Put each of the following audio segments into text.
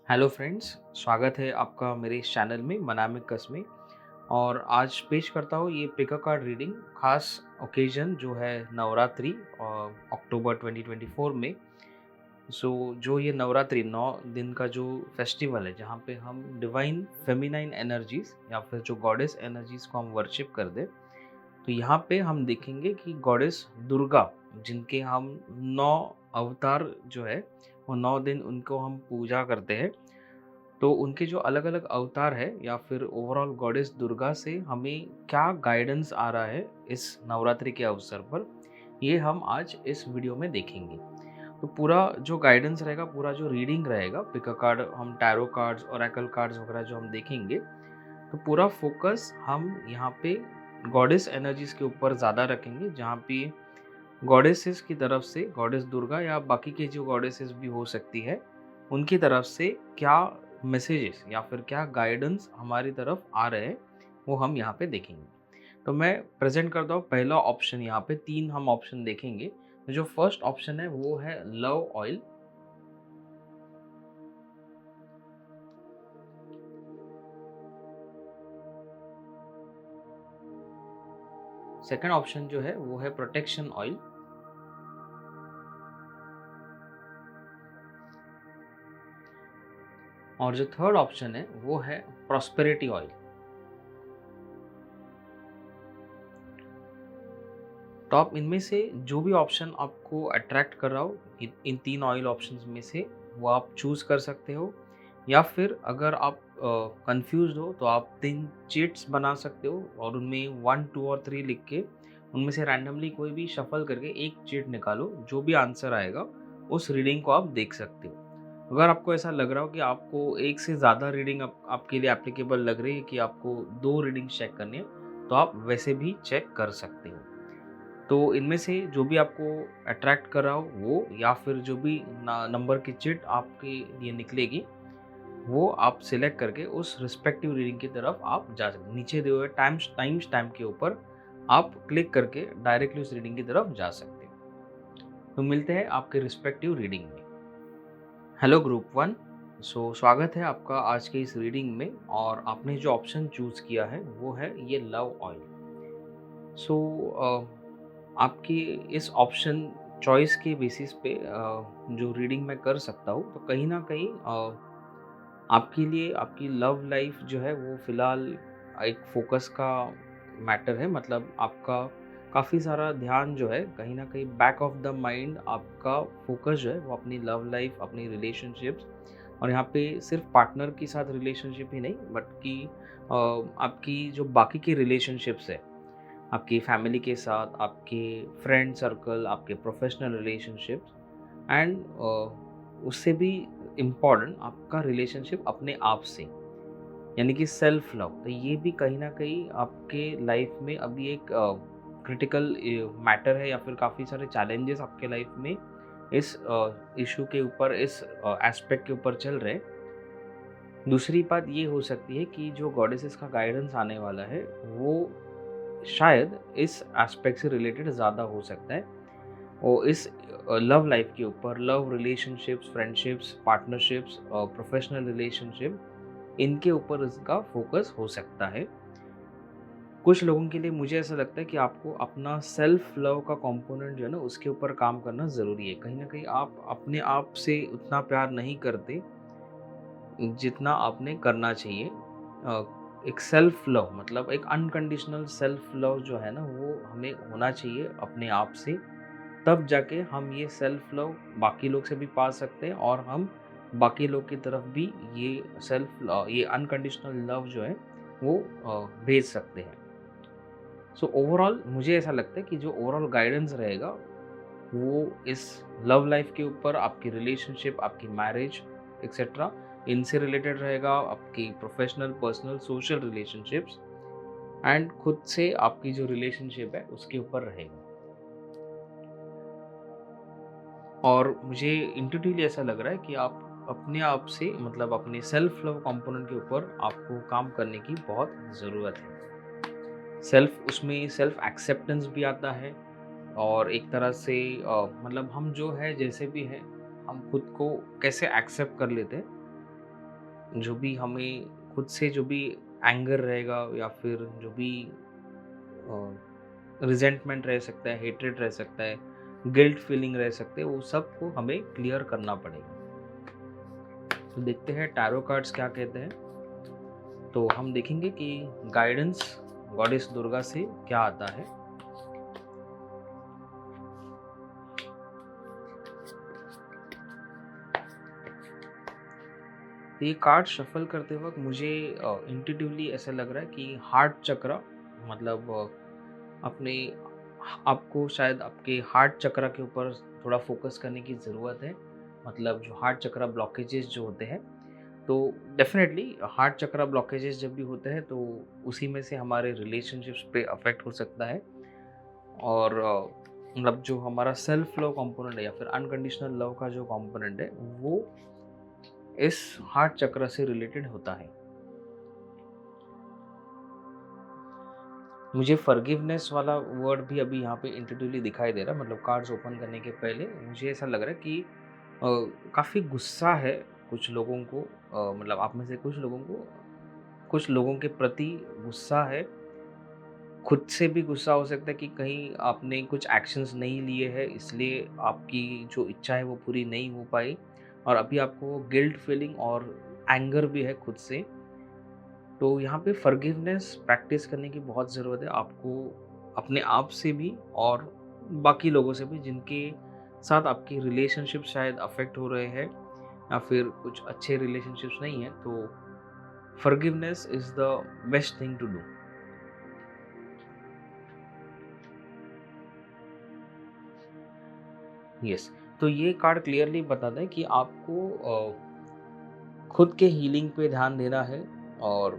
Hello friends, स्वागत है आपका मेरे इस चैनल में मनामिक कस्मे। और आज पेश करता हूँ ये पिका कार्ड रीडिंग खास ओकेजन जो है नवरात्रि और अक्टूबर 2024 में। जो ये नवरात्रि 9 दिन का जो फेस्टिवल है जहाँ पे हम डिवाइन फेमिनाइन एनर्जीज या फिर जो गॉडेस एनर्जीज को हम वर्शिप कर दे, तो यहाँ पे हम देखेंगे कि गॉडेस दुर्गा जिनके हम 9 अवतार जो है वो 9 दिन उनको हम पूजा करते हैं। तो उनके जो अलग-अलग अवतार है या फिर ओवरऑल गॉडेस दुर्गा से हमें क्या गाइडेंस आ रहा है इस नवरात्रि के अवसर पर, ये हम आज इस वीडियो में देखेंगे। तो पूरा जो गाइडेंस रहेगा, पूरा जो रीडिंग रहेगा, पिका कार्ड, हम टैरो कार्ड्स, ओरेकल कार्ड्स वगैरह जो हम देखेंगे, तो पूरा फोकस हम यहाँ पे गॉडेस एनर्जीज के ऊपर ज़्यादा रखेंगे, जहाँ पे गॉडेसेस की तरफ से, गॉडेस दुर्गा या बाकी के जो गॉडेसेस भी हो सकती है, उनकी तरफ से क्या मैसेजेस या फिर क्या गाइडेंस हमारी तरफ आ रहे हैं, वो हम यहाँ पे देखेंगे। तो मैं प्रेजेंट करता हूँ पहला ऑप्शन। यहाँ पे 3 हम ऑप्शन देखेंगे। तो जो फर्स्ट ऑप्शन है वो है लव ऑयल। सेकंड ऑप्शन जो है वो है प्रोटेक्शन ऑयल। और जो थर्ड ऑप्शन है वो है प्रॉस्पेरिटी ऑयल। तो आप इनमें से जो भी ऑप्शन आपको अट्रैक्ट कर रहा हो, इन 3 ऑयल ऑप्शंस में से वो आप चूज़ कर सकते हो। या फिर अगर आप कंफ्यूज्ड हो तो आप 3 चिट्स बना सकते हो और उनमें 1, 2 और 3 लिख के उनमें से रैंडमली कोई भी शफल करके एक चिट निकालो। जो भी आंसर आएगा उस रीडिंग को आप देख सकते हो। अगर आपको ऐसा लग रहा हो कि आपको एक से ज़्यादा रीडिंग आपके लिए एप्लीकेबल लग रही है, कि आपको 2 रीडिंग चेक करनी है, तो आप वैसे भी चेक कर सकते हो। तो इनमें से जो भी आपको अट्रैक्ट कर रहा हो वो, या फिर जो भी नंबर की चिट आपके लिए निकलेगी, वो आप सिलेक्ट करके उस रिस्पेक्टिव रीडिंग की तरफ आप जा सकते हैं। नीचे दिए हुए टाइम स्टैम्प के ऊपर आप क्लिक करके डायरेक्टली उस रीडिंग की तरफ जा सकते हो। तो मिलते हैं आपके रिस्पेक्टिव रीडिंग में। Hello group 1। स्वागत है आपका आज के इस रीडिंग में। और आपने जो ऑप्शन चूज किया है वो है ये लव ऑयल। सो आपकी इस ऑप्शन चॉइस के बेसिस पे जो रीडिंग मैं कर सकता हूँ, तो कहीं ना कहीं आपके लिए आपकी लव लाइफ जो है वो फ़िलहाल एक फ़ोकस का मैटर है। मतलब आपका काफ़ी सारा ध्यान जो है कहीं न कहीं बैक ऑफ द माइंड, आपका फ़ोकस जो है वो अपनी लव लाइफ, अपनी रिलेशनशिप्स, और यहाँ पे सिर्फ पार्टनर के साथ रिलेशनशिप ही नहीं, बट कि आपकी जो बाकी की रिलेशनशिप्स है, आपकी फैमिली के साथ, आपके फ्रेंड सर्कल, आपके प्रोफेशनल रिलेशनशिप्स, एंड उससे भी इम्पॉर्टेंट आपका रिलेशनशिप अपने आप से, यानी कि सेल्फ लव। तो ये भी कहीं ना कहीं आपके लाइफ में अभी एक क्रिटिकल मैटर है, या फिर काफ़ी सारे चैलेंजेस आपके लाइफ में इस इशू के ऊपर, इस एस्पेक्ट के ऊपर चल रहे हैं। दूसरी बात ये हो सकती है कि जो गॉडेसेस का गाइडेंस आने वाला है वो शायद इस एस्पेक्ट से रिलेटेड ज़्यादा हो सकता है, और इस लव लाइफ के ऊपर, लव रिलेशनशिप्स, फ्रेंडशिप्स, पार्टनरशिप्स और प्रोफेशनल रिलेशनशिप, इनके ऊपर इसका फोकस हो सकता है। कुछ लोगों के लिए मुझे ऐसा लगता है कि आपको अपना सेल्फ लव का कंपोनेंट जो है ना, उसके ऊपर काम करना ज़रूरी है। कहीं ना कहीं आप अपने आप से उतना प्यार नहीं करते जितना आपने करना चाहिए। एक सेल्फ लव, मतलब एक अनकंडीशनल सेल्फ लव जो है ना, वो हमें होना चाहिए अपने आप से। तब जाके हम ये सेल्फ लव बाकी लोग से भी पा सकते हैं, और हम बाकी लोग की तरफ भी ये अनकंडीशनल लव जो है वो भेज सकते हैं। सो ओवरऑल मुझे ऐसा लगता है कि जो ओवरऑल गाइडेंस रहेगा वो इस लव लाइफ के ऊपर, आपकी रिलेशनशिप, आपकी मैरिज एक्सेट्रा, इनसे रिलेटेड रहेगा। आपकी professional, personal, social relationships and खुद से आपकी जो रिलेशनशिप है उसके ऊपर रहेगा। और मुझे इंट्यूटिवली ऐसा लग रहा है कि आप अपने आप से, मतलब अपने सेल्फ लव कंपोनेंट के ऊपर आपको काम करने की बहुत ज़रूरत है। उसमें सेल्फ एक्सेप्टेंस भी आता है, और एक तरह से मतलब हम जो है जैसे भी हैं, हम खुद को कैसे एक्सेप्ट कर लेते हैं, जो भी हमें खुद से जो भी एंगर रहेगा या फिर जो भी रिजेंटमेंट रह सकता है, हेट्रेड रह सकता है, गिल्ट फीलिंग रह सकते हैं, वो सब को हमें क्लियर करना पड़ेगा। तो देखते हैं टैरो कार्ड्स क्या कहते हैं। तो हम देखेंगे कि गाइडेंस गॉडेस दुर्गा से क्या आता है। तो ये कार्ड शफल करते वक्त मुझे इंट्यूटिवली ऐसा लग रहा है कि हार्ट चक्र, मतलब अपने आपको शायद आपके हार्ट चक्र के ऊपर थोड़ा फोकस करने की ज़रूरत है। मतलब जो हार्ट चक्र ब्लॉकेजेस जो होते हैं, तो डेफिनेटली हार्ट चक्र ब्लॉकेजेस जब भी होते हैं तो उसी में से हमारे रिलेशनशिप्स पे अफेक्ट हो सकता है। और मतलब जो हमारा सेल्फ लव कंपोनेंट है या फिर अनकंडीशनल लव का जो कंपोनेंट है, वो इस हार्ट चक्र से रिलेटेड होता है। मुझे फॉरगिवनेस वाला वर्ड भी अभी यहाँ पे इंट्यूटिवली दिखाई दे रहा है। मतलब कार्ड्स ओपन करने के पहले मुझे ऐसा लग रहा है कि काफ़ी गुस्सा है कुछ लोगों को, मतलब आप में से कुछ लोगों के प्रति गुस्सा है। खुद से भी गुस्सा हो सकता है कि कहीं आपने कुछ एक्शंस नहीं लिए हैं, इसलिए आपकी जो इच्छा है वो पूरी नहीं हो पाई, और अभी आपको गिल्ट फीलिंग और एंगर भी है खुद से। तो यहाँ पे फॉरगिवनेस प्रैक्टिस करने की बहुत ज़रूरत है आपको, अपने आप से भी और बाकी लोगों से भी जिनके साथ आपकी रिलेशनशिप शायद अफेक्ट हो रहे हैं या फिर कुछ अच्छे रिलेशनशिप्स नहीं है। तो forgiveness is the best thing to do. Yes. तो ये कार्ड क्लियरली बताता है कि आपको खुद के हीलिंग पे ध्यान देना है। और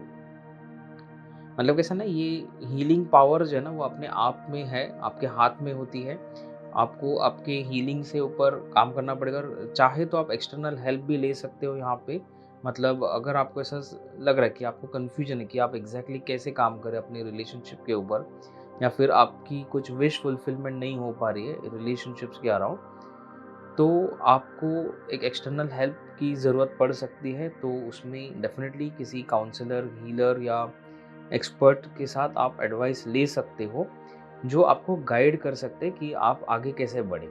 मतलब कैसा ना, ये हीलिंग पावर जो है ना वो अपने आप में है, आपके हाथ में होती है। आपको आपके हीलिंग से ऊपर काम करना पड़ेगा, और चाहे तो आप एक्सटर्नल हेल्प भी ले सकते हो यहाँ पे। मतलब अगर आपको ऐसा लग रहा है कि आपको कन्फ्यूजन है कि आप एग्जैक्टली कैसे काम करें अपने रिलेशनशिप के ऊपर, या फिर आपकी कुछ विश फुलफिलमेंट नहीं हो पा रही है रिलेशनशिप्स के अराउंड, तो आपको एक एक्सटर्नल हेल्प की ज़रूरत पड़ सकती है। तो उसमें डेफिनेटली किसी काउंसलर, हीलर या एक्सपर्ट के साथ आप एडवाइस ले सकते हो, जो आपको गाइड कर सकते हैं कि आप आगे कैसे बढ़ें।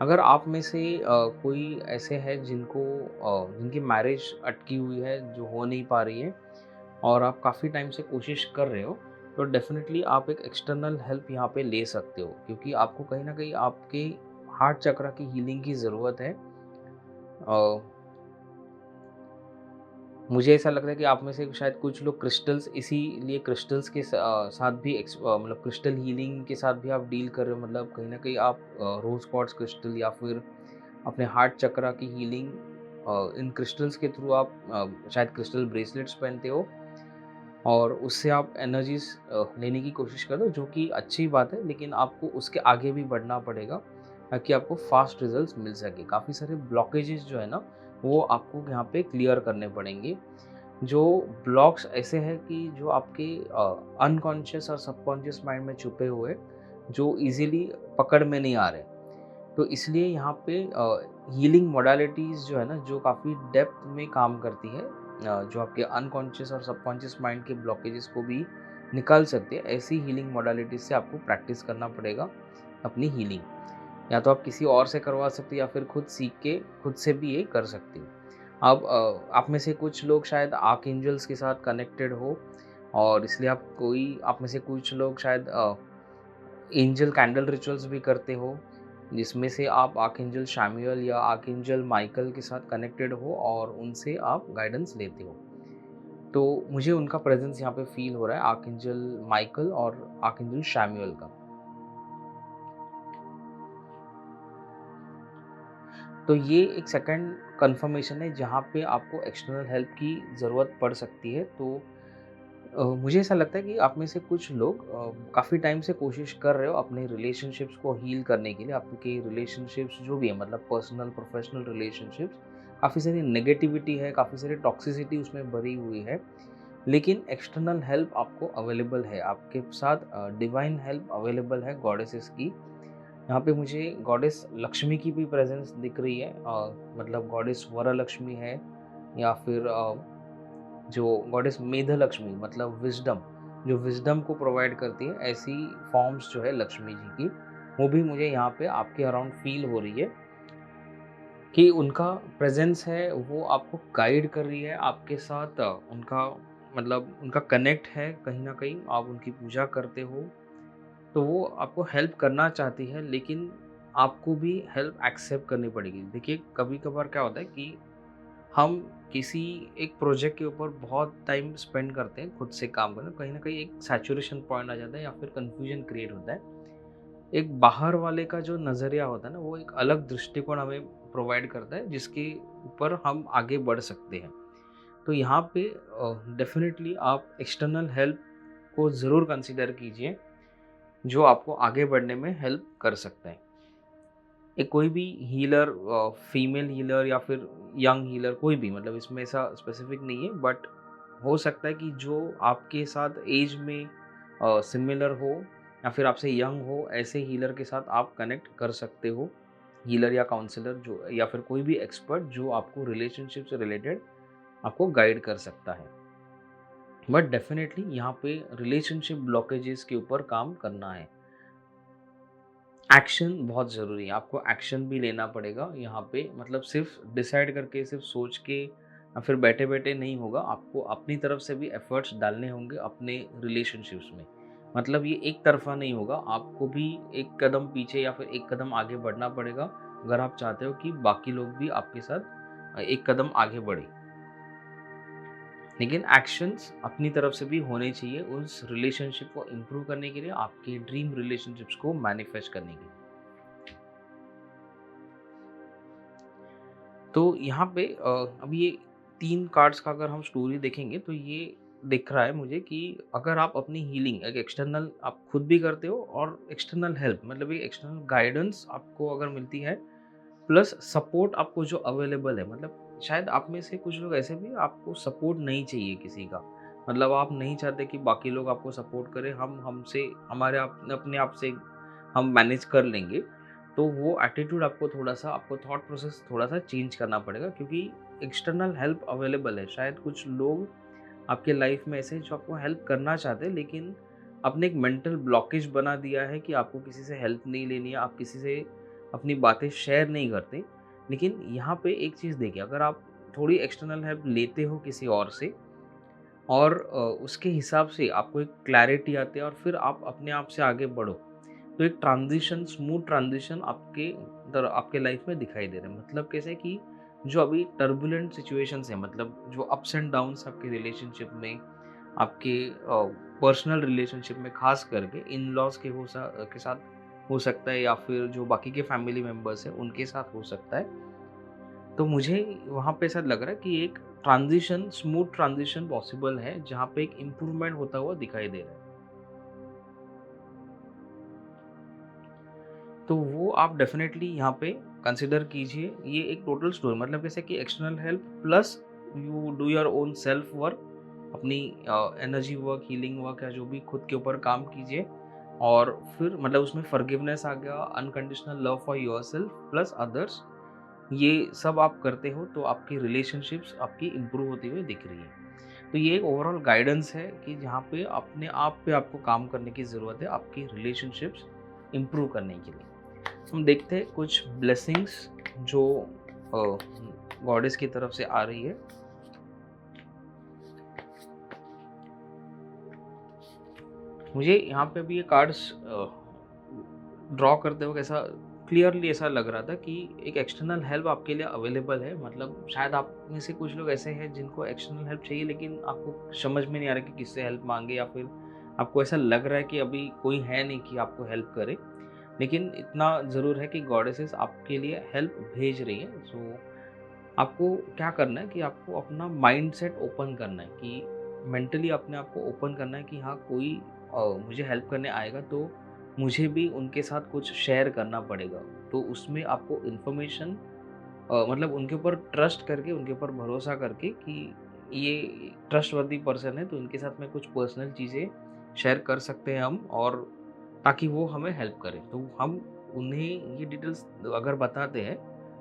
अगर आप में से कोई ऐसे हैं जिनकी मैरिज अटकी हुई है, जो हो नहीं पा रही है, और आप काफ़ी टाइम से कोशिश कर रहे हो, तो डेफ़िनेटली आप एक एक्सटर्नल हेल्प यहाँ पे ले सकते हो, क्योंकि आपको कहीं न कहीं आपके हार्ट चक्र की हीलिंग की ज़रूरत है। अ, मुझे ऐसा लग रहा है कि आप में से शायद कुछ लोग क्रिस्टल्स, इसीलिए क्रिस्टल्स के साथ भी मतलब क्रिस्टल हीलिंग के साथ भी आप डील कर रहे हो। मतलब कहीं न कहीं आप रोज़ क्वार्ट्ज क्रिस्टल या फिर अपने हार्ट चक्र की हीलिंग इन क्रिस्टल्स के थ्रू आप शायद क्रिस्टल ब्रेसलेट्स पहनते हो, और उससे आप एनर्जीज़ लेने की कोशिश करते हो, जो कि अच्छी बात है, लेकिन आपको उसके आगे भी बढ़ना पड़ेगा ताकि आपको फ़ास्ट रिज़ल्ट्स मिल सके। काफ़ी सारे ब्लॉकेजेस जो है ना, वो आपको यहाँ पे क्लियर करने पड़ेंगे। जो ब्लॉक्स ऐसे हैं कि जो आपके अनकॉन्शियस और सबकॉन्शियस माइंड में छुपे हुए, जो ईज़िली पकड़ में नहीं आ रहे। तो इसलिए यहाँ पे हीलिंग मोडालिटीज़ जो है ना, जो काफ़ी डेप्थ में काम करती है, जो आपके अनकॉन्शियस और सबकॉन्शियस माइंड के ब्लॉकेजेस को भी निकाल सकती है, ऐसी हीलिंग मोडालिटीज़ से आपको प्रैक्टिस करना पड़ेगा अपनी हीलिंग। या तो आप किसी और से करवा सकते हो, या फिर खुद सीख के खुद से भी ये कर सकते हो। अब आप में से कुछ लोग शायद आर्कएंजल्स के साथ कनेक्टेड हो, और इसलिए आप में से कुछ लोग शायद एंजल कैंडल रिचुअल्स भी करते हो, जिसमें से आप आर्कएंजल शैमुएल या आर्कएंजल माइकल के साथ कनेक्टेड हो और उनसे आप गाइडेंस लेते हो। तो मुझे उनका प्रेजेंस यहाँ पे फील हो रहा है, आर्कएंजल माइकल और आर्कएंजल शैमुएल का। तो ये एक सेकंड कंफर्मेशन है जहाँ पे आपको एक्सटर्नल हेल्प की ज़रूरत पड़ सकती है। तो मुझे ऐसा लगता है कि आप में से कुछ लोग काफ़ी टाइम से कोशिश कर रहे हो अपने रिलेशनशिप्स को हील करने के लिए। आपके रिलेशनशिप्स जो भी है, मतलब पर्सनल प्रोफेशनल रिलेशनशिप्स, काफ़ी सारी नेगेटिविटी है, काफ़ी सारी टॉक्सिसिटी उसमें भरी हुई है, लेकिन एक्सटर्नल हेल्प आपको अवेलेबल है, आपके साथ डिवाइन हेल्प अवेलेबल है गॉडेसेस की। यहाँ पे मुझे गॉडेस लक्ष्मी की भी प्रेजेंस दिख रही है, मतलब गॉडेस वरलक्ष्मी है, या फिर जो गॉडेस मेधलक्ष्मी मतलब विज़डम, जो विज़डम को प्रोवाइड करती है, ऐसी फॉर्म्स जो है लक्ष्मी जी की, वो भी मुझे यहाँ पे आपके अराउंड फ़ील हो रही है कि उनका प्रेज़ेंस है, वो आपको गाइड कर रही है, आपके साथ उनका मतलब उनका कनेक्ट है कहीं न कहीं, आप उनकी पूजा करते हो, तो वो आपको हेल्प करना चाहती है, लेकिन आपको भी हेल्प एक्सेप्ट करनी पड़ेगी। देखिए, कभी-कभार क्या होता है कि हम किसी एक प्रोजेक्ट के ऊपर बहुत टाइम स्पेंड करते हैं खुद से काम करने, कहीं न कहीं एक सैचुरेशन पॉइंट आ जाता है या फिर कन्फ्यूजन क्रिएट होता है। एक बाहर वाले का जो नज़रिया होता है ना, वो एक अलग दृष्टिकोण हमें प्रोवाइड करता है, जिसके ऊपर हम आगे बढ़ सकते हैं। तो यहाँ पे डेफ़िनेटली आप एक्सटर्नल हेल्प को ज़रूर कंसीडर कीजिए, जो आपको आगे बढ़ने में हेल्प कर सकता है। एक कोई भी हीलर, फीमेल हीलर या फिर यंग हीलर, कोई भी, मतलब इसमें ऐसा स्पेसिफिक नहीं है, बट हो सकता है कि जो आपके साथ एज में सिमिलर हो या फिर आपसे यंग हो, ऐसे हीलर के साथ आप कनेक्ट कर सकते हो। हीलर या काउंसलर जो या फिर कोई भी एक्सपर्ट जो आपको रिलेशनशिप से रिलेटेड आपको गाइड कर सकता है। बट डेफिनेटली यहाँ पे रिलेशनशिप ब्लॉकेजेस के ऊपर काम करना है। एक्शन बहुत ज़रूरी है, आपको एक्शन भी लेना पड़ेगा यहाँ पे, मतलब सिर्फ डिसाइड करके, सिर्फ सोच के या फिर बैठे-बैठे नहीं होगा, आपको अपनी तरफ से भी एफर्ट्स डालने होंगे अपने रिलेशनशिप्स में। मतलब ये एक तरफ़ा नहीं होगा, आपको भी एक कदम पीछे या फिर एक कदम आगे बढ़ना पड़ेगा, अगर आप चाहते हो कि बाकी लोग भी आपके साथ एक कदम आगे बढ़ें। लेकिन एक्शंस अपनी तरफ से भी होने चाहिए उस रिलेशनशिप को इम्प्रूव करने के लिए, आपके ड्रीम रिलेशनशिप्स को मैनिफेस्ट करने के लिए। तो यहाँ पे अब ये 3 कार्ड्स का अगर हम स्टोरी देखेंगे, तो ये दिख रहा है मुझे कि अगर आप अपनी हीलिंग एक एक्सटर्नल आप खुद भी करते हो और एक्सटर्नल हेल्प, मतलब ये एक्सटर्नल गाइडेंस आपको अगर मिलती है, प्लस सपोर्ट आपको जो अवेलेबल है, मतलब शायद आप में से कुछ लोग ऐसे भी, आपको सपोर्ट नहीं चाहिए किसी का, मतलब आप नहीं चाहते कि बाकी लोग आपको सपोर्ट करें, हम हमसे हमारे आप अपने आप से हम मैनेज कर लेंगे। तो वो एटीट्यूड आपको थोड़ा-सा, आपको थॉट प्रोसेस थोड़ा-सा चेंज करना पड़ेगा, क्योंकि एक्सटर्नल हेल्प अवेलेबल है। शायद कुछ लोग आपके लाइफ में ऐसे हैं जो आपको हेल्प करना चाहते हैं, लेकिन आपने एक मेंटल ब्लॉकेज बना दिया है कि आपको किसी से हेल्प नहीं लेनी है, आप किसी से अपनी बातें शेयर नहीं करते। लेकिन यहाँ पे एक चीज़ देखिए, अगर आप थोड़ी एक्सटर्नल हेल्प लेते हो किसी और से, और उसके हिसाब से आपको एक क्लैरिटी आती है और फिर आप अपने आप से आगे बढ़ो, तो एक ट्रांजिशन, स्मूथ ट्रांजिशन आपके लाइफ में दिखाई दे रहे हैं। मतलब कैसे कि जो अभी टर्बुलेंट सिचुएशंस हैं, मतलब जो अप्स एंड डाउन्स आपके रिलेशनशिप में, आपके पर्सनल रिलेशनशिप में, खास करके इन लॉज के साथ हो सकता है, या फिर जो बाकी के फैमिली मेम्बर्स हैं उनके साथ हो सकता है। तो मुझे वहाँ पे ऐसा लग रहा है कि एक ट्रांजिशन, स्मूथ ट्रांजिशन पॉसिबल है, जहाँ पे एक इम्प्रूवमेंट होता हुआ दिखाई दे रहा है। तो वो आप डेफ़िनेटली यहाँ पे कंसिडर कीजिए। ये एक टोटल स्टोरी, मतलब जैसे कि external help plus you do your own self work, अपनी एनर्जी वर्क, हीलिंग वर्क, या जो भी खुद के ऊपर काम कीजिए। और फिर मतलब उसमें फॉरगिवनेस आ गया, unconditional love for yourself plus others, ये सब आप करते हो तो आपकी रिलेशनशिप्स आपकी इम्प्रूव होती हुई दिख रही है। तो ये एक ओवरऑल गाइडेंस है कि जहाँ पे अपने आप पे आपको काम करने की ज़रूरत है, आपकी रिलेशनशिप्स इम्प्रूव करने के लिए। हम देखते हैं कुछ ब्लेसिंग्स जो गॉडेस की तरफ से आ रही है। मुझे यहाँ पे भी ये कार्ड्स ड्रॉ करते वक़्त ऐसा क्लियरली ऐसा लग रहा था कि एक एक्सटर्नल हेल्प आपके लिए अवेलेबल है। मतलब शायद आप में से कुछ लोग ऐसे हैं जिनको एक्सटर्नल हेल्प चाहिए, लेकिन आपको समझ में नहीं आ रहा कि किससे हेल्प माँगे, या फिर आपको ऐसा लग रहा है कि अभी कोई है नहीं कि आपको हेल्प करे। लेकिन इतना ज़रूर है कि गॉडेसेस आपके लिए हेल्प भेज रही हैं। सो आपको क्या करना है कि आपको अपना माइंडसेट ओपन करना है, कि मेंटली अपने आप को ओपन करना है कि हाँ, कोई मुझे हेल्प करने आएगा तो मुझे भी उनके साथ कुछ शेयर करना पड़ेगा। तो उसमें आपको इन्फॉर्मेशन, मतलब उनके ऊपर ट्रस्ट करके, उनके ऊपर भरोसा करके कि ये ट्रस्टवर्दी पर्सन है, तो इनके साथ में कुछ पर्सनल चीज़ें शेयर कर सकते हैं हम, और ताकि वो हमें हेल्प करें। तो हम उन्हें ये डिटेल्स अगर बताते हैं,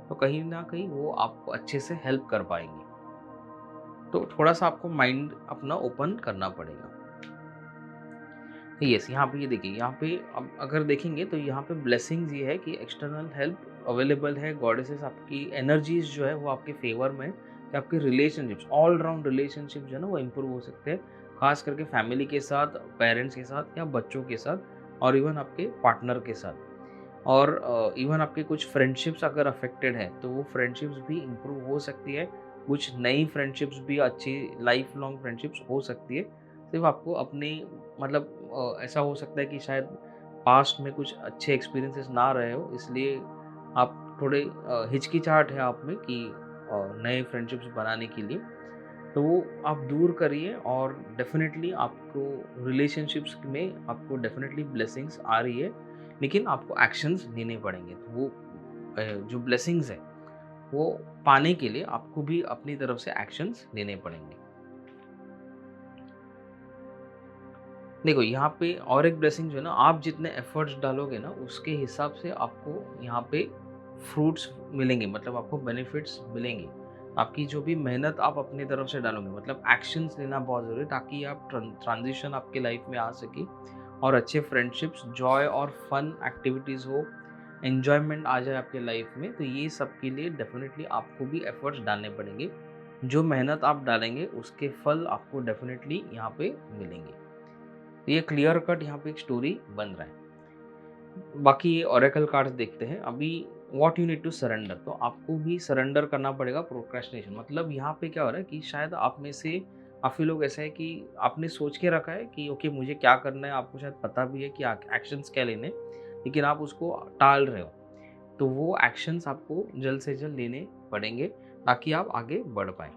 तो कहीं न कहीं वो आपको अच्छे से हेल्प कर पाएँगे। तो थोड़ा-सा आपको माइंड अपना ओपन करना पड़ेगा। यस, यहाँ पे ये देखिए, यहाँ पे अब अगर देखेंगे तो यहाँ पे ब्लेसिंग्स ये है कि एक्सटर्नल हेल्प अवेलेबल है, गॉडेसेस आपकी एनर्जीज़ जो है वो आपके फ़ेवर में है कि आपके रिलेशनशिप्स, ऑल राउंड रिलेशनशिप जो है ना वो इम्प्रूव हो सकते हैं। ख़ास करके फैमिली के साथ, पेरेंट्स के साथ या बच्चों के साथ और इवन आपके पार्टनर के साथ। और इवन आपके कुछ फ्रेंडशिप्स अगर अफेक्टेड है तो वो फ्रेंडशिप्स भी इम्प्रूव हो सकती है। कुछ नई फ्रेंडशिप्स भी अच्छी लाइफ लॉन्ग फ्रेंडशिप्स हो सकती है। सिर्फ आपको अपनी मतलब ऐसा हो सकता है कि शायद पास्ट में कुछ अच्छे एक्सपीरियंसेस ना रहे हो, इसलिए आप थोड़े हिचकिचाहट है आप में कि नए फ्रेंडशिप्स बनाने के लिए। तो वो आप दूर करिए और डेफ़िनेटली आपको रिलेशनशिप्स में आपको डेफ़िनेटली ब्लेसिंग्स आ रही है, लेकिन आपको एक्शंस लेने पड़ेंगे। तो वो जो ब्लेसिंग्स है, वो पाने के लिए आपको भी अपनी तरफ से एक्शंस लेने पड़ेंगे। देखो, यहाँ पे और एक ब्लेसिंग जो है ना, आप जितने एफ़र्ट्स डालोगे ना, उसके हिसाब से आपको यहाँ पे फ्रूट्स मिलेंगे, मतलब आपको बेनिफिट्स मिलेंगे। आपकी जो भी मेहनत आप अपनी तरफ से डालोगे, मतलब एक्शंस लेना बहुत ज़रूरी है ताकि आप ट्रांज़िशन आपके लाइफ़ में आ सके और अच्छे फ्रेंडशिप्स, जॉय और फन एक्टिविटीज़ हो, एन्जॉयमेंट आ जाए आपके लाइफ़ में। तो ये सब के लिए डेफ़िनेटली आपको भी एफ़र्ट्स डालने पड़ेंगे। जो मेहनत आप डालेंगे, उसके फल आपको डेफ़िनेटली यहाँ पे मिलेंगे। तो ये क्लियर कट यहाँ पे एक स्टोरी बन रहा है। बाकी ये ओरेकल कार्ड्स देखते हैं। अभी what you need to surrender, तो आपको भी सरेंडर करना पड़ेगा प्रोक्रेस्टिनेशन। मतलब यहाँ पे क्या हो रहा है कि शायद आप में से काफ़ी लोग ऐसे हैं कि आपने सोच के रखा है कि ओके मुझे क्या करना है, आपको शायद पता भी है कि एक्शंस क्या लेने हैं, लेकिन आप उसको टाल रहे हो। तो वो एक्शंस आपको जल्द से जल्द लेने पड़ेंगे ताकि आप आगे बढ़ पाएँ।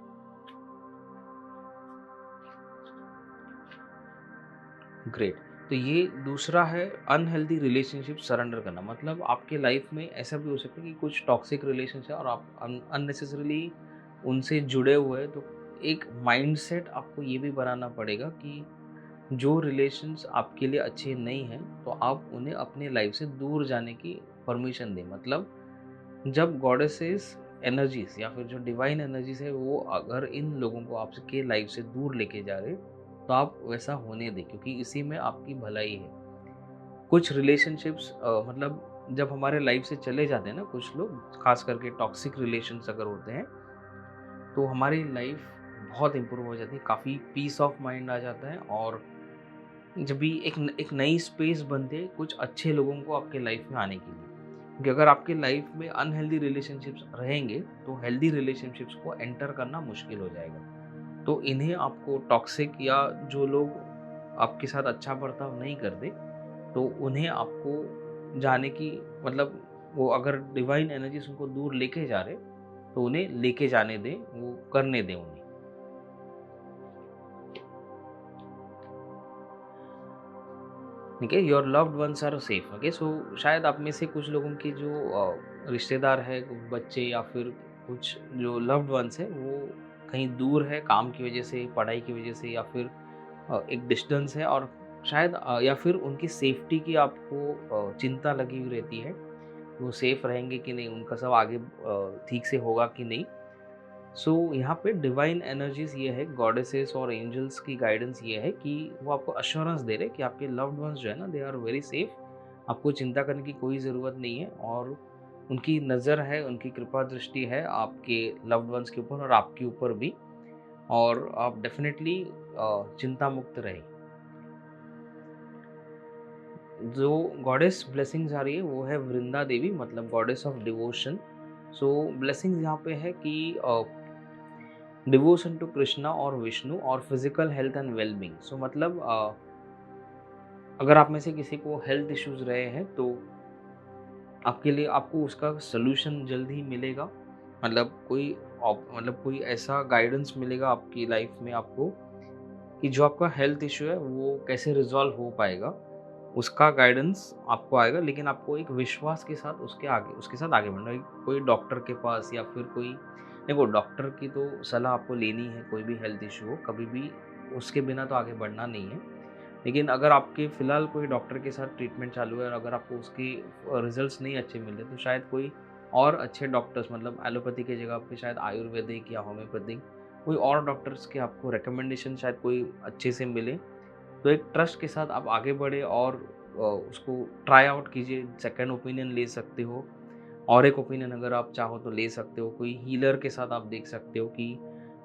ग्रेट। तो ये दूसरा है अनहेल्दी रिलेशनशिप सरेंडर करना। मतलब आपके लाइफ में ऐसा भी हो सकता है कि कुछ टॉक्सिक रिलेशंस है और आप अननेसेसरीली उनसे जुड़े हुए हैं। तो एक माइंडसेट आपको ये भी बनाना पड़ेगा कि जो रिलेशंस आपके लिए अच्छे नहीं हैं तो आप उन्हें अपने लाइफ से दूर जाने की परमिशन दें। मतलब जब गॉडेसेस एनर्जीज या फिर जो डिवाइन एनर्जीज है वो अगर इन लोगों को आपके लाइफ से दूर लेके जा रहे तो आप वैसा होने दें, क्योंकि इसी में आपकी भलाई है। कुछ रिलेशनशिप्स मतलब जब हमारे लाइफ से चले जाते हैं ना कुछ लोग, खास करके टॉक्सिक रिलेशंस अगर होते हैं, तो हमारी लाइफ बहुत इम्प्रूव हो जाती है, काफ़ी पीस ऑफ माइंड आ जाता है। और जब भी एक नई स्पेस बनती है कुछ अच्छे लोगों को आपके लाइफ में आने के लिए। क्योंकि अगर आपके लाइफ में अनहेल्दी रिलेशनशिप्स रहेंगे तो हेल्दी रिलेशनशिप्स को एंटर करना मुश्किल हो जाएगा। तो इन्हें आपको टॉक्सिक या जो लोग आपके साथ अच्छा बर्ताव नहीं करते, तो उन्हें आपको जाने की मतलब वो अगर डिवाइन एनर्जीज उनको दूर लेके जा रहे तो उन्हें लेके जाने दें, वो करने दें उन्हें। ठीक है, your loved ones are safe. Okay, so शायद आप में से कुछ लोगों की जो रिश्तेदार है, कुछ बच्चे या फिर कुछ जो लव्ड वंस है वो कहीं दूर है, काम की वजह से, पढ़ाई की वजह से, या फिर एक डिस्टेंस है। और शायद या फिर उनकी सेफ्टी की आपको चिंता लगी हुई रहती है, वो सेफ रहेंगे कि नहीं, उनका सब आगे ठीक से होगा कि नहीं। सो यहाँ पे डिवाइन एनर्जीज ये है, गॉडेसेस और एंजल्स की गाइडेंस ये है कि वो आपको अश्योरेंस दे रहे हैं कि आपके लव्ड वंस जो है ना दे आर वेरी सेफ। आपको चिंता करने की कोई ज़रूरत नहीं है और उनकी नज़र है, उनकी कृपा दृष्टि है आपके लव्ड वंस के ऊपर और आपके ऊपर भी। और आप डेफिनेटली चिंता मुक्त रहें। जो गॉडेस ब्लेसिंग्स आ रही है वो है वृंदा देवी, मतलब goddess of devotion. So blessings यहाँ पे है कि डिवोशन टू कृष्णा और विष्णु और फिजिकल हेल्थ एंड वेलबींग। सो मतलब अगर आप में से किसी को हेल्थ इश्यूज रहे हैं तो आपके लिए आपको उसका सलूशन जल्द ही मिलेगा। मतलब मतलब कोई ऐसा गाइडेंस मिलेगा आपकी लाइफ में आपको कि जो आपका हेल्थ इशू है वो कैसे रिजॉल्व हो पाएगा, उसका गाइडेंस आपको आएगा। लेकिन आपको एक विश्वास के साथ उसके साथ आगे बढ़ना है। कोई डॉक्टर के पास या फिर कोई, देखो डॉक्टर की तो सलाह आपको लेनी है, कोई भी हेल्थ इशू हो कभी भी उसके बिना तो आगे बढ़ना नहीं है। लेकिन अगर आपके फ़िलहाल कोई डॉक्टर के साथ ट्रीटमेंट चालू है और अगर आपको उसके रिजल्ट्स नहीं अच्छे मिल रहे, तो शायद कोई और अच्छे डॉक्टर्स, मतलब एलोपैथी की जगह पे शायद आयुर्वेदिक या होम्योपैथिक कोई और डॉक्टर्स के आपको रिकमेंडेशन शायद कोई अच्छे से मिले, तो एक ट्रस्ट के साथ आप आगे बढ़े और उसको ट्राई आउट कीजिए, सेकंड ओपिनियन ले सकते हो। और एक ओपिनियन अगर आप चाहो तो ले सकते हो, कोई हीलर के साथ आप देख सकते हो कि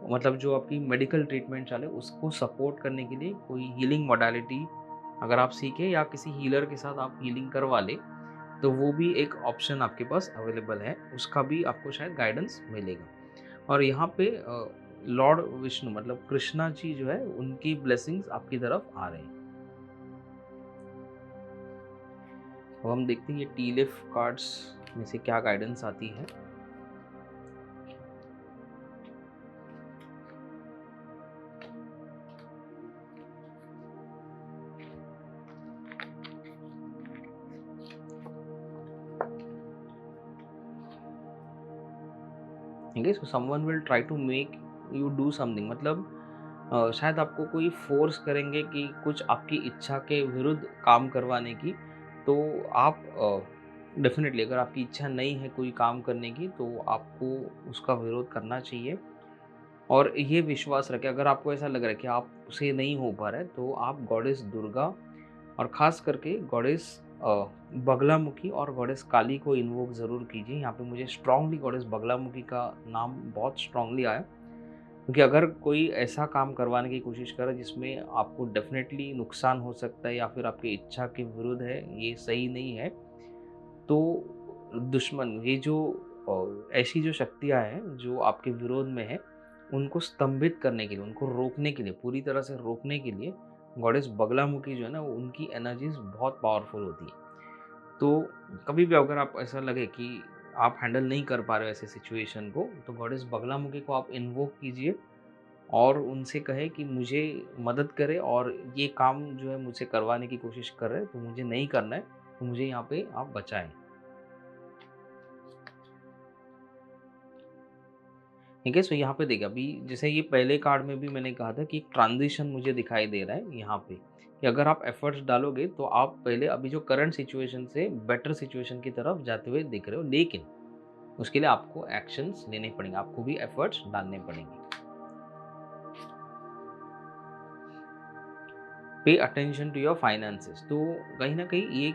मतलब जो आपकी मेडिकल ट्रीटमेंट चले उसको सपोर्ट करने के लिए कोई हीलिंग मोडालिटी अगर आप सीखें या किसी हीलर के साथ आप हीलिंग करवा लें, तो वो भी एक ऑप्शन आपके पास अवेलेबल है, उसका भी आपको शायद गाइडेंस मिलेगा। और यहाँ पे लॉर्ड विष्णु मतलब कृष्णा जी जो है उनकी ब्लेसिंग्स आपकी तरफ आ रहे हैं। अब हम देखते हैं ये टी लीफ कार्ड्स में से क्या गाइडेंस आती है। ठीक है, so someone will try to make you do something, मतलब शायद आपको कोई फोर्स करेंगे कि कुछ आपकी इच्छा के विरुद्ध काम करवाने की, तो आप डेफिनेटली अगर आपकी इच्छा नहीं है कोई काम करने की तो आपको उसका विरोध करना चाहिए। और ये विश्वास रखें, अगर आपको ऐसा लग रहा है कि आप उसे नहीं हो पा रहा है, तो आप गॉडेस दुर्गा और ख़ास करके गॉडेस बगलामुखी और गॉडेस काली को इन्वोक ज़रूर कीजिए। यहाँ पे मुझे स्ट्रांगली गॉडेस बगलामुखी का नाम बहुत स्ट्रांगली आया, क्योंकि अगर कोई ऐसा काम करवाने की कोशिश करे जिसमें आपको डेफिनेटली नुकसान हो सकता है या फिर आपकी इच्छा के विरुद्ध है, ये सही नहीं है, तो दुश्मन ये जो ऐसी जो शक्तियाँ हैं जो आपके विरोध में है, उनको स्तंभित करने के लिए, उनको रोकने के लिए, पूरी तरह से रोकने के लिए गॉडेस बगलामुखी जो है ना, उनकी एनर्जीज बहुत पावरफुल होती है। तो कभी भी अगर आप ऐसा लगे कि आप हैंडल नहीं कर पा रहे हो ऐसे सिचुएशन को, तो गॉडेस बगलामुखी को आप इन्वोक कीजिए और उनसे कहे कि मुझे मदद करे और ये काम जो है मुझसे करवाने की कोशिश कर रहे हैं, तो मुझे नहीं करना है, तो मुझे यहाँ पे आप बचाएं। ठीक है, सो यहाँ पे देखिए, अभी जैसे ये पहले कार्ड में भी मैंने कहा था कि एक ट्रांजिशन मुझे दिखाई दे रहा है यहाँ पे, कि अगर आप एफर्ट्स डालोगे तो आप पहले अभी जो करंट सिचुएशन से बेटर सिचुएशन की तरफ जाते हुए दिख रहे हो, लेकिन उसके लिए आपको एक्शंस लेने पड़ेंगे, आपको भी एफर्ट्स डालने पड़ेंगे। पे अटेंशन टू योर फाइनेंसेस, तो कहीं ना कहीं ये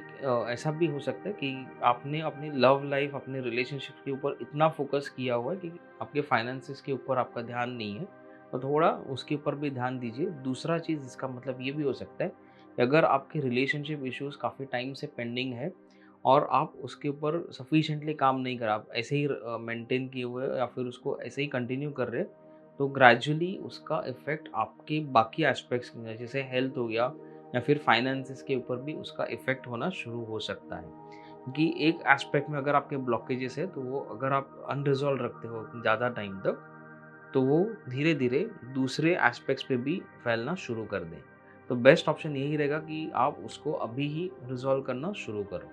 ऐसा भी हो सकता है कि आपने अपनी लव लाइफ, अपने रिलेशनशिप के ऊपर इतना फोकस किया हुआ है कि आपके फाइनेंसेस के ऊपर आपका ध्यान नहीं है, तो थोड़ा उसके ऊपर भी ध्यान दीजिए। दूसरा चीज़ इसका मतलब ये भी हो सकता है कि अगर आपके रिलेशनशिप इश्यूज काफ़ी टाइम से पेंडिंग है और आप उसके ऊपर सफिशिएंटली काम नहीं कर, आप ऐसे ही मेंटेन किए हुए या फिर उसको ऐसे ही कंटिन्यू कर रहे हैं, तो ग्रेजुअली उसका इफ़ेक्ट आपके बाकी एस्पेक्ट्स जैसे हेल्थ हो गया या फिर फाइनेंसेस के ऊपर भी उसका इफ़ेक्ट होना शुरू हो सकता है। क्योंकि एक एस्पेक्ट में अगर आपके ब्लॉकेजेस है, तो वो अगर आप अनरिजॉल्व रखते हो ज़्यादा टाइम तक, तो वो धीरे धीरे दूसरे एस्पेक्ट्स पे भी फैलना शुरू कर दें। तो बेस्ट ऑप्शन यही रहेगा कि आप उसको अभी ही रिजॉल्व करना शुरू करो।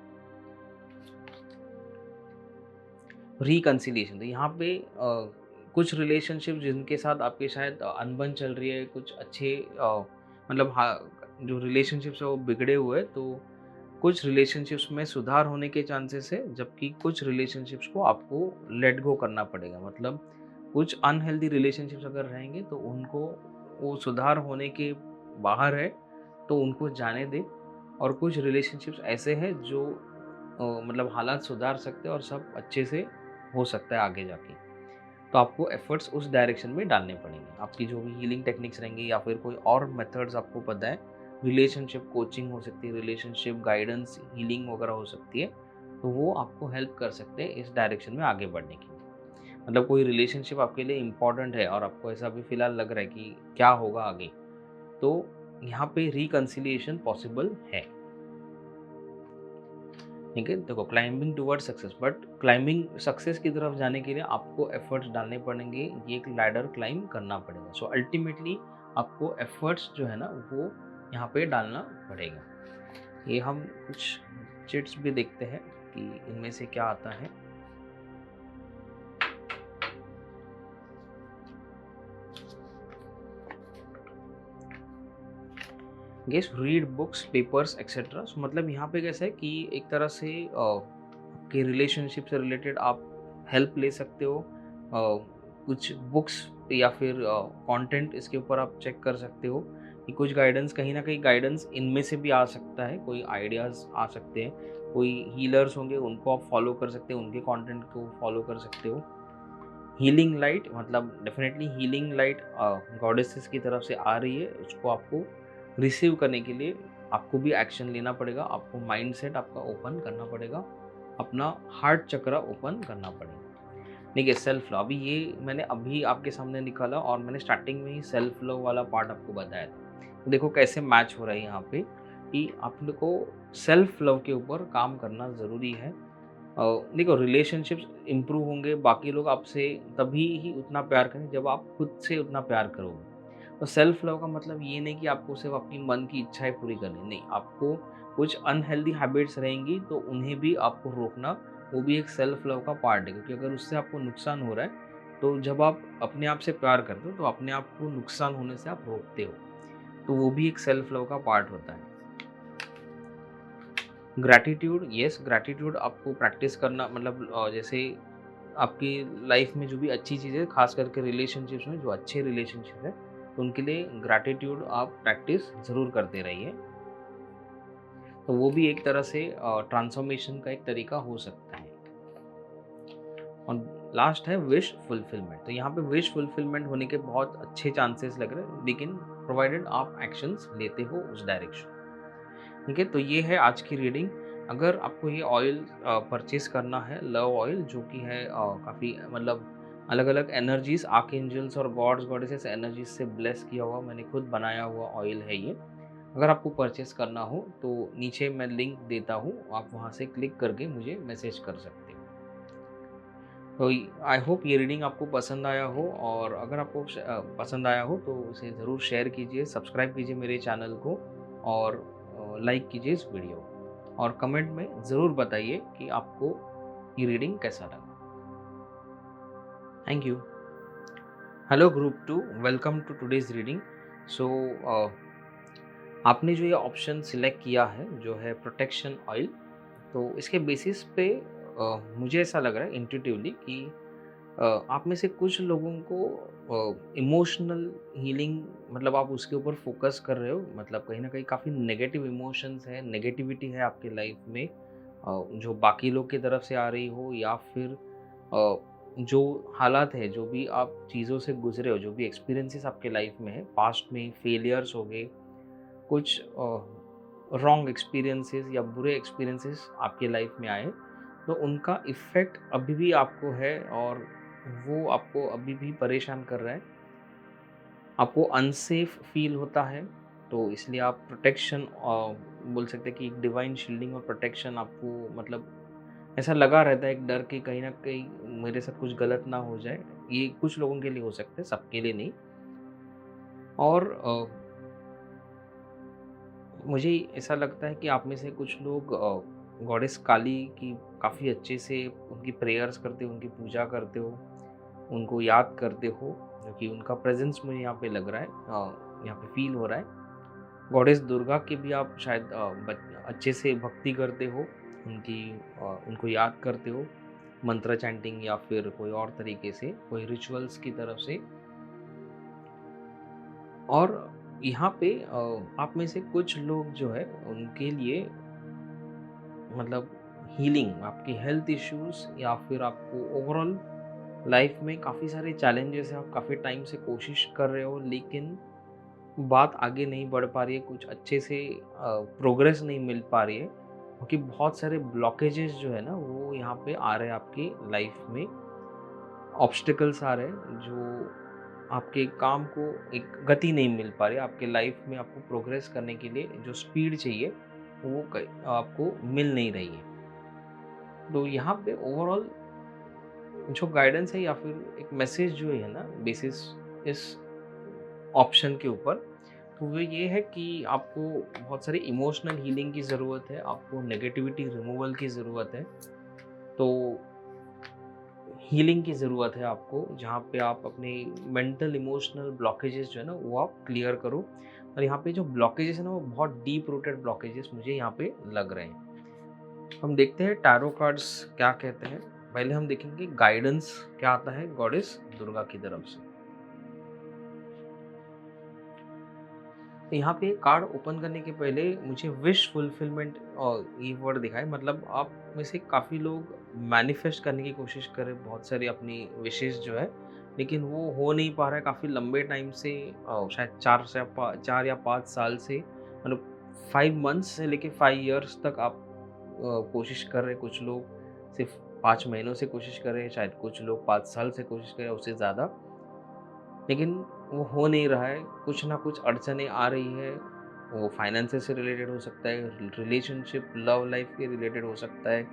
रिकंसिलिएशन, तो यहाँ पे कुछ रिलेशनशिप जिनके साथ आपके शायद अनबन चल रही है, कुछ अच्छे मतलब हाँ, जो रिलेशनशिप्स है वो बिगड़े हुए हैं, तो कुछ रिलेशनशिप्स में सुधार होने के चांसेस है, जबकि कुछ रिलेशनशिप्स को आपको लेट गो करना पड़ेगा। मतलब कुछ अनहेल्दी रिलेशनशिप्स अगर रहेंगे तो उनको वो सुधार होने के बाहर है, तो उनको जाने दें। और कुछ रिलेशनशिप्स ऐसे हैं जो मतलब हालात सुधार सकते हैं और सब अच्छे से हो सकता है आगे जाके। तो आपको एफर्ट्स उस डायरेक्शन में डालने पड़ेंगे। आपकी जो भी हीलिंग टेक्निक्स रहेंगी या फिर कोई और मेथड्स आपको पता है, रिलेशनशिप कोचिंग हो सकती है, रिलेशनशिप गाइडेंस हीलिंग वगैरह हो सकती है, तो वो आपको हेल्प कर सकते हैं इस डायरेक्शन में आगे बढ़ने के लिए। मतलब कोई रिलेशनशिप आपके लिए इम्पॉर्टेंट है और आपको ऐसा भी फिलहाल लग रहा है कि क्या होगा आगे, तो यहाँ पे रिकंसिलिएशन पॉसिबल है। ठीक है, देखो climbing toward success, but climbing success की तरफ जाने के लिए आपको एफर्ट्स डालने पड़ेंगे, ये एक लैडर क्लाइंब करना पड़ेगा। सो अल्टीमेटली आपको एफर्ट्स जो है ना वो यहाँ पे डालना पड़ेगा। ये हम कुछ चिट्स भी देखते हैं कि इनमें से क्या आता है। Guess read books papers etcetera. So मतलब यहाँ पे कैसा है कि एक तरह से आपके रिलेशनशिप से रिलेटेड आप हेल्प ले सकते हो, कुछ बुक्स या फिर कंटेंट इसके ऊपर आप चेक कर सकते हो कि कुछ गाइडेंस कहीं न कहीं गाइडेंस इनमें से भी आ सकता है, कोई आइडियाज़ आ सकते हैं, कोई हीलर्स होंगे उनको आप फॉलो कर सकते हो, उनके कंटेंट को फॉलो कर सकते हो। हीलिंग लाइट मतलब डेफ़िनेटली हीलिंग लाइट गॉडेसेस की तरफ से आ रही है, उसको आपको रिसीव करने के लिए आपको भी एक्शन लेना पड़ेगा, आपको माइंडसेट आपका ओपन करना पड़ेगा, अपना हार्ट चक्रा ओपन करना पड़ेगा। देखिए सेल्फ लव अभी ये मैंने अभी आपके सामने निकाला और मैंने स्टार्टिंग में ही सेल्फ लव वाला पार्ट आपको बताया था। तो देखो कैसे मैच हो रहा है यहाँ पे कि आप लोग को सेल्फ लव के ऊपर काम करना ज़रूरी है। देखो रिलेशनशिप्स इम्प्रूव होंगे, बाकी लोग आपसे तभी ही उतना प्यार करें जब आप खुद से उतना प्यार करोगे। तो सेल्फ लव का मतलब ये नहीं कि आपको सिर्फ अपनी मन की इच्छाएँ पूरी करनी, नहीं, आपको कुछ अनहेल्दी हैबिट्स रहेंगी तो उन्हें भी आपको रोकना, वो भी एक सेल्फ लव का पार्ट है, क्योंकि अगर उससे आपको नुकसान हो रहा है, तो जब आप अपने आप से प्यार करते हो, तो अपने आप को नुकसान होने से आप रोकते हो, तो वो भी एक सेल्फ लव का पार्ट होता है। ग्रैटिट्यूड, यस, ग्रैटिट्यूड आपको प्रैक्टिस करना मतलब जैसे आपकी लाइफ में जो भी अच्छी चीज़ें, खास करके रिलेशनशिप्स में जो अच्छे रिलेशनशिप है, तो उनके लिए ग्रैटिट्यूड आप प्रैक्टिस ज़रूर करते रहिए। तो वो भी एक तरह से ट्रांसफॉर्मेशन का एक तरीका हो सकता है। और लास्ट है विश फुलफिलमेंट। तो यहाँ पे विश फुलफिलमेंट होने के बहुत अच्छे चांसेस लग रहे हैं, लेकिन प्रोवाइडेड आप एक्शंस लेते हो उस डायरेक्शन। ठीक है, तो ये है आज की रीडिंग। अगर आपको ये ऑयल परचेज़ करना है, लव ऑयल जो कि है काफ़ी मतलब अलग-अलग एनर्जीज़, आर्कएंजल्स और गॉड्स गॉडेसेस एनर्जीज़ से ब्लेस किया हुआ, मैंने खुद बनाया हुआ ऑयल है ये। अगर आपको परचेज़ करना हो तो नीचे मैं लिंक देता हूँ, आप वहाँ से क्लिक करके मुझे मैसेज कर सकते हो। तो आई होप ये रीडिंग आपको पसंद आया हो, और अगर आपको पसंद आया हो तो उसे ज़रूर शेयर कीजिए, सब्सक्राइब कीजिए मेरे चैनल को, और लाइक कीजिए इस वीडियो को, और कमेंट में ज़रूर बताइए कि आपको ये रीडिंग कैसा लगा। Thank you. Hello group 2, welcome to today's reading. So आपने जो ये ऑप्शन सिलेक्ट किया है जो है प्रोटेक्शन ऑयल, तो इसके बेसिस पे मुझे ऐसा लग रहा है इंट्यूटिवली कि आप में से कुछ लोगों को इमोशनल हीलिंग मतलब आप उसके ऊपर फोकस कर रहे हो, मतलब कहीं ना कहीं काफ़ी नेगेटिव इमोशंस है, नेगेटिविटी है आपके लाइफ में, जो बाकी लोग की तरफ से आ रही हो, या फिर जो हालात है, जो भी आप चीज़ों से गुजरे हो, जो भी एक्सपीरियंसेस आपके लाइफ में है, पास्ट में फेलियर्स हो गए, कुछ रॉन्ग एक्सपीरियंसेस या बुरे एक्सपीरियंसेस आपके लाइफ में आए, तो उनका इफ़ेक्ट अभी भी आपको है, और वो आपको अभी भी परेशान कर रहा है। आपको अनसेफ फ़ील होता है, तो इसलिए आप प्रोटेक्शन बोल सकते हैं कि एक डिवाइन शील्डिंग और प्रोटेक्शन आपको मतलब ऐसा लगा रहता है, एक डर कि कहीं न कहीं मेरे साथ कुछ गलत ना हो जाए। ये कुछ लोगों के लिए हो सकता है, सबके लिए नहीं। और मुझे ऐसा लगता है कि आप में से कुछ लोग गॉडेस काली की काफ़ी अच्छे से उनकी प्रेयर्स करते हो, उनकी पूजा करते हो, उनको याद करते हो, क्योंकि उनका प्रेजेंस मुझे यहाँ पे लग रहा है, यहाँ पे फील हो रहा है। गॉडेस दुर्गा की भी आप शायद अच्छे से भक्ति करते हो, उनकी उनको याद करते हो, मंत्र चैंटिंग या फिर कोई और तरीके से, कोई रिचुअल्स की तरफ से। और यहाँ पे आप में से कुछ लोग जो है उनके लिए मतलब हीलिंग, आपकी हेल्थ इश्यूज या फिर आपको ओवरऑल लाइफ में काफ़ी सारे चैलेंजेस हैं, आप काफ़ी टाइम से कोशिश कर रहे हो, लेकिन बात आगे नहीं बढ़ पा रही है, कुछ अच्छे से प्रोग्रेस नहीं मिल पा रही है, क्योंकि बहुत सारे ब्लॉकेजेस जो है ना वो यहाँ पे आ रहे हैं आपकी लाइफ में, ऑब्स्टिकल्स आ रहे हैं जो आपके काम को एक गति नहीं मिल पा रही है, आपके लाइफ में आपको प्रोग्रेस करने के लिए जो स्पीड चाहिए वो आपको मिल नहीं रही है। तो यहाँ पे ओवरऑल जो गाइडेंस है या फिर एक मैसेज जो है ना बेसिस इस ऑप्शन के ऊपर, तो वो ये है कि आपको बहुत सारी इमोशनल हीलिंग की ज़रूरत है, आपको नेगेटिविटी रिमूवल की ज़रूरत है। तो हीलिंग की ज़रूरत है आपको, जहाँ पे आप अपने मेंटल इमोशनल ब्लॉकेजेस जो है ना वो आप क्लियर करो। और यहाँ पे जो ब्लॉकेजेस है ना वो बहुत डीप रूटेड ब्लॉकेजेस मुझे यहाँ पे लग रहे हैं। हम देखते हैं टैरो कार्ड्स क्या कहते हैं। पहले हम देखेंगे गाइडेंस क्या आता है गॉडेस दुर्गा की तरफ से। तो यहाँ पे कार्ड ओपन करने के पहले मुझे विश फुलफिलमेंट ये वर्ड दिखा है, मतलब आप में से काफ़ी लोग मैनिफेस्ट करने की कोशिश कर रहे हैं बहुत सारी अपनी विशेष जो है, लेकिन वो हो नहीं पा रहा है काफ़ी लंबे टाइम से, शायद 4 या 5 साल से, मतलब 5 मंथ्स से लेके 5 इयर्स तक आप कोशिश कर रहे हैं। कुछ लोग सिर्फ 5 महीनों से कोशिश कर रहे हैं, शायद कुछ लोग 5 साल से कोशिश कर रहे हैं, उससे ज़्यादा, लेकिन वो हो नहीं रहा है। कुछ ना कुछ अड़चनें आ रही है, वो फाइनेंसेस से रिलेटेड हो सकता है, रिलेशनशिप, लव लाइफ के रिलेटेड हो सकता है,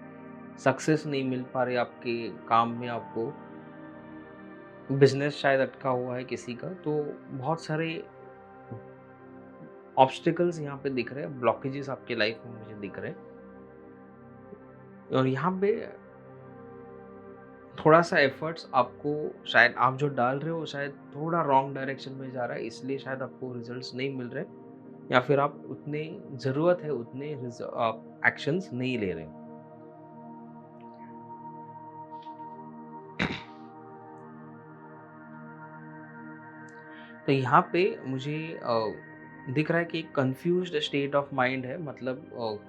सक्सेस नहीं मिल पा रही आपके काम में आपको, बिजनेस शायद अटका हुआ है किसी का, तो बहुत सारे ऑब्स्टिकल्स यहाँ पे दिख रहे हैं, ब्लॉकेजेस आपके लाइफ में मुझे दिख रहे हैं। और यहाँ पे थोड़ा सा एफर्ट्स आपको, शायद आप जो डाल रहे हो शायद थोड़ा रॉन्ग डायरेक्शन में जा रहा है, इसलिए शायद आपको रिजल्ट्स नहीं मिल रहे, या फिर आप उतने ज़रूरत है उतने आप एक्शंस नहीं ले रहे। तो यहाँ पे मुझे दिख रहा है कि एक कन्फ्यूज्ड स्टेट ऑफ माइंड है, मतलब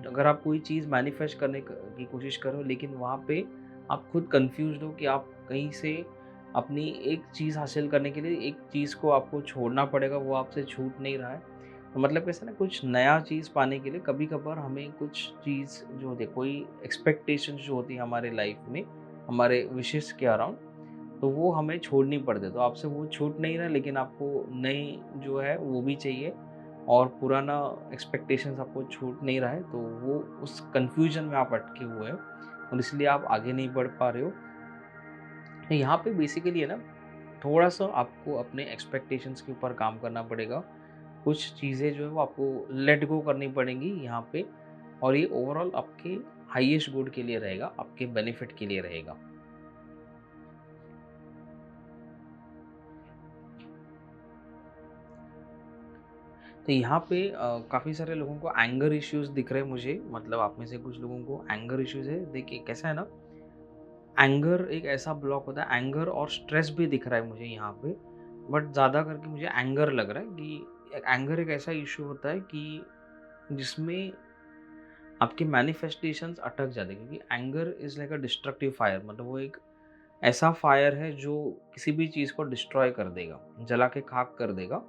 अगर आप कोई चीज़ मैनिफेस्ट करने की कोशिश करो, लेकिन वहाँ पे आप खुद कन्फ्यूज्ड हो कि आप कहीं से अपनी एक चीज़ हासिल करने के लिए एक चीज़ को आपको छोड़ना पड़ेगा, वो आपसे छूट नहीं रहा है। तो मतलब कैसे ना, कुछ नया चीज़ पाने के लिए कभी कभार हमें कुछ चीज़ जो होती है, कोई एक्सपेक्टेशंस जो होती है हमारे लाइफ में, हमारे विशेष के अराउंड, तो वो हमें छोड़नी पड़ती है। तो आपसे वो छूट नहीं रहा, लेकिन आपको नई जो है वो भी चाहिए, और पुराना एक्सपेक्टेशंस आपको छूट नहीं रहा है, तो वो उस कन्फ्यूजन में आप अटके हुए हैं और इसलिए आप आगे नहीं बढ़ पा रहे हो। तो यहाँ पे बेसिकली है ना, थोड़ा-सा आपको अपने एक्सपेक्टेशंस के ऊपर काम करना पड़ेगा। कुछ चीज़ें जो है वो आपको लेट गो करनी पड़ेंगी यहाँ पे, और ये ओवरऑल आपके हाईएस्ट गुड के लिए रहेगा, आपके बेनिफिट के लिए रहेगा। तो यहाँ पे काफ़ी सारे लोगों को एंगर इश्यूज़ दिख रहे हैं मुझे, मतलब आप में से कुछ लोगों को एंगर इश्यूज़ है। देखिए कैसा है ना, एंगर एक ऐसा ब्लॉक होता है, एंगर और स्ट्रेस भी दिख रहा है मुझे यहाँ पे, बट ज़्यादा करके मुझे एंगर लग रहा है कि एंगर एक ऐसा इश्यू होता है कि जिसमें आपके मैनिफेस्टेशंस अटक जाते हैं, क्योंकि anger is like a destructive fire, मतलब वो एक ऐसा फायर है जो किसी भी चीज़ को डिस्ट्रॉय कर देगा, जला के खाक कर देगा।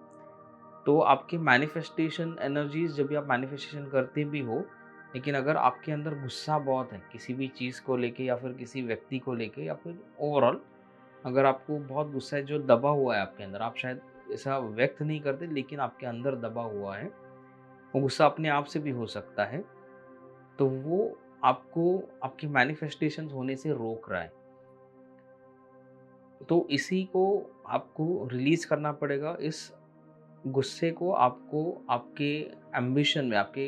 तो आपके मैनिफेस्टेशन एनर्जीज़, जब भी आप मैनिफेस्टेशन करते भी हो, लेकिन अगर आपके अंदर गुस्सा बहुत है किसी भी चीज़ को लेके या फिर किसी व्यक्ति को लेके या फिर ओवरऑल, अगर आपको बहुत गुस्सा है जो दबा हुआ है आपके अंदर, आप शायद ऐसा व्यक्त नहीं करते लेकिन आपके अंदर दबा हुआ है, वो गुस्सा अपने आप से भी हो सकता है, तो वो आपको आपकी मैनिफेस्टेशंस होने से रोक रहा है। तो इसी को आपको रिलीज़ करना पड़ेगा, इस गुस्से को आपको आपके एम्बिशन में, आपके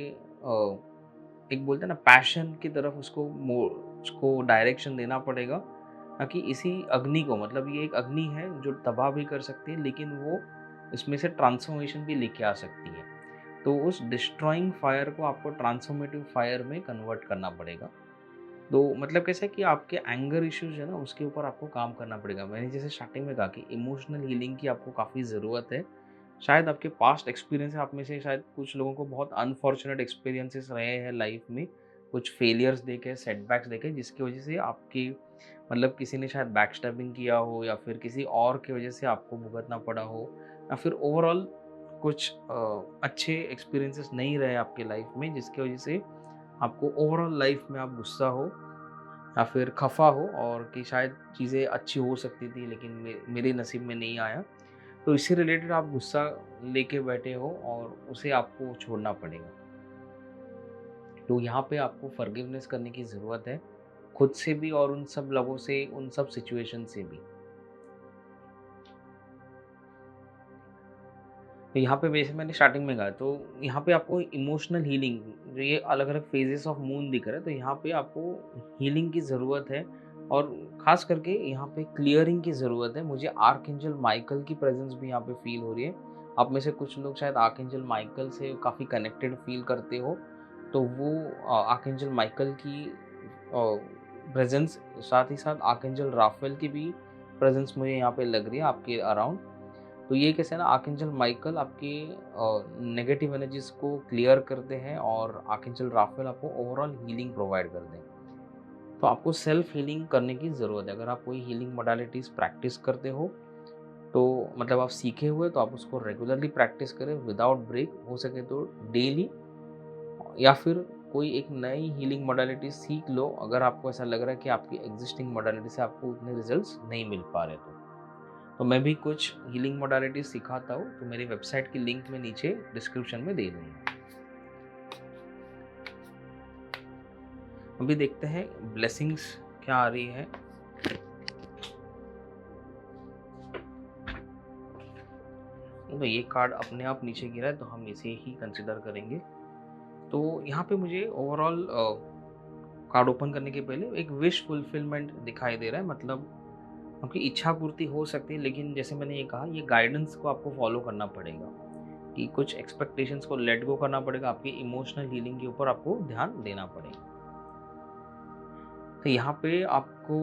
एक बोलते हैं ना पैशन की तरफ उसको डायरेक्शन देना पड़ेगा, ताकि इसी अग्नि को, मतलब ये एक अग्नि है जो तबाह भी कर सकती है, लेकिन वो इसमें से ट्रांसफॉर्मेशन भी लेके आ सकती है। तो उस डिस्ट्रॉइंग फायर को आपको ट्रांसफॉर्मेटिव फायर में कन्वर्ट करना पड़ेगा। तो मतलब कैसा है कि आपके एंगर इश्यूज है ना, उसके ऊपर आपको काम करना पड़ेगा। मैंने जैसे स्टार्टिंग में कहा कि इमोशनल हीलिंग की आपको काफ़ी ज़रूरत है। शायद आपके पास्ट एक्सपीरियंस है, आप में से शायद कुछ लोगों को बहुत अनफॉर्चुनेट एक्सपीरियंसेस रहे हैं लाइफ में, कुछ फेलियर्स देखे, सेटबैक्स देखे, जिसकी वजह से आपकी, मतलब किसी ने शायद बैकस्टैबिंग किया हो या फिर किसी और की वजह से आपको भुगतना पड़ा हो, या फिर ओवरऑल कुछ अच्छे एक्सपीरियंसेस नहीं रहे आपके लाइफ में, जिसकी वजह से आपको ओवरऑल लाइफ में आप गुस्सा हो या फिर खफा हो, और कि शायद चीज़ें अच्छी हो सकती थी लेकिन मेरे नसीब में नहीं आया। तो इससे रिलेटेड आप गुस्सा लेके बैठे हो और उसे आपको छोड़ना पड़ेगा। तो यहाँ पे आपको फॉरगिवनेस करने की ज़रूरत है, खुद से भी और उन सब लोगों से, उन सब सिचुएशन से भी। तो यहाँ पे वैसे मैंने स्टार्टिंग में कहा, तो यहाँ पे आपको इमोशनल हीलिंग, जो ये अलग-अलग फेजेस ऑफ मून दिख रहा है, तो यहाँ पे आपको हीलिंग की ज़रूरत है, और ख़ास करके यहाँ पे क्लियरिंग की ज़रूरत है। मुझे आर्कएंजल माइकल की प्रेज़ेंस भी यहाँ पे फ़ील हो रही है। आप में से कुछ लोग शायद आर्कएंजल माइकल से काफ़ी कनेक्टेड फ़ील करते हो, तो वो आर्कएंजल माइकल की प्रेज़ेंस, साथ ही साथ आर्कएंजल राफ़ेल की भी प्रेज़ेंस मुझे यहाँ पे लग रही है आपके अराउंड। तो ये कैसे है ना, आर्कएंजल माइकल आपके नेगेटिव एनर्जीज़ को क्लियर करते हैं और आर्कएंजल राफेल आपको ओवरऑल हीलिंग प्रोवाइड करते हैं। तो आपको सेल्फ हीलिंग करने की ज़रूरत है। अगर आप कोई हीलिंग मोडालिटीज़ प्रैक्टिस करते हो, तो मतलब आप सीखे हुए तो आप उसको रेगुलरली प्रैक्टिस करें विदाउट ब्रेक, हो सके तो डेली, या फिर कोई एक नई हीलिंग मोडालिटी सीख लो अगर आपको ऐसा लग रहा है कि आपकी एग्जिस्टिंग मोडालिटी से आपको उतने रिजल्ट्स नहीं मिल पा रहे। तो मैं भी कुछ हीलिंग मोडालिटीज सिखाता हूँ, तो मेरी वेबसाइट की लिंक मैं नीचे डिस्क्रिप्शन में दे दूँगा। अभी देखते हैं ब्लेसिंग्स क्या आ रही है। तो ये कार्ड अपने आप नीचे गिरा है, तो हम इसे ही कंसिडर करेंगे। तो यहाँ पे मुझे ओवरऑल कार्ड ओपन करने के पहले एक विश फुलफिलमेंट दिखाई दे रहा है। मतलब आपकी इच्छा पूर्ति हो सकती है, लेकिन जैसे मैंने ये कहा, ये गाइडेंस को आपको फॉलो करना पड़ेगा कि कुछ एक्सपेक्टेशंस को लेट गो करना पड़ेगा। आपकी इमोशनल हीलिंग के ऊपर आपको ध्यान देना पड़ेगा। तो यहाँ पे आपको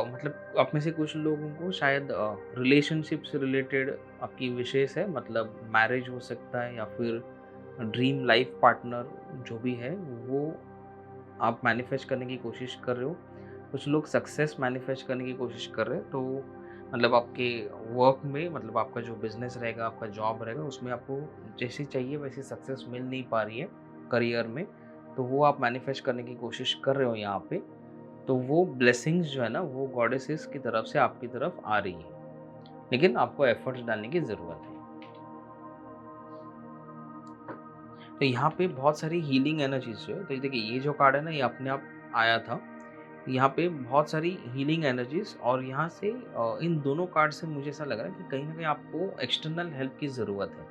मतलब आप में से कुछ लोगों को शायद रिलेशनशिप से रिलेटेड आपकी विशेष है, मतलब मैरिज हो सकता है या फिर ड्रीम लाइफ पार्टनर जो भी है वो आप मैनिफेस्ट करने की कोशिश कर रहे हो। कुछ लोग सक्सेस मैनिफेस्ट करने की कोशिश कर रहे हैं। तो मतलब आपके वर्क में, मतलब आपका जो बिजनेस रहेगा, आपका जॉब रहेगा, उसमें आपको जैसी चाहिए वैसी सक्सेस मिल नहीं पा रही है करियर में, तो वो आप मैनिफेस्ट करने की कोशिश कर रहे हो यहाँ पे। तो वो ब्लेसिंग्स जो है ना, वो गॉडेसेस की तरफ से आपकी तरफ आ रही है, लेकिन आपको एफर्ट्स डालने की ज़रूरत है। तो यहाँ पे बहुत सारी हीलिंग एनर्जीज जो है, तो देखिए ये जो कार्ड है ना, ये अपने आप आया था। यहाँ पे बहुत सारी हीलिंग एनर्जीज, और यहाँ से इन दोनों कार्ड से मुझे ऐसा लग रहा है कि कहीं ना कहीं आपको एक्सटर्नल हेल्प की ज़रूरत है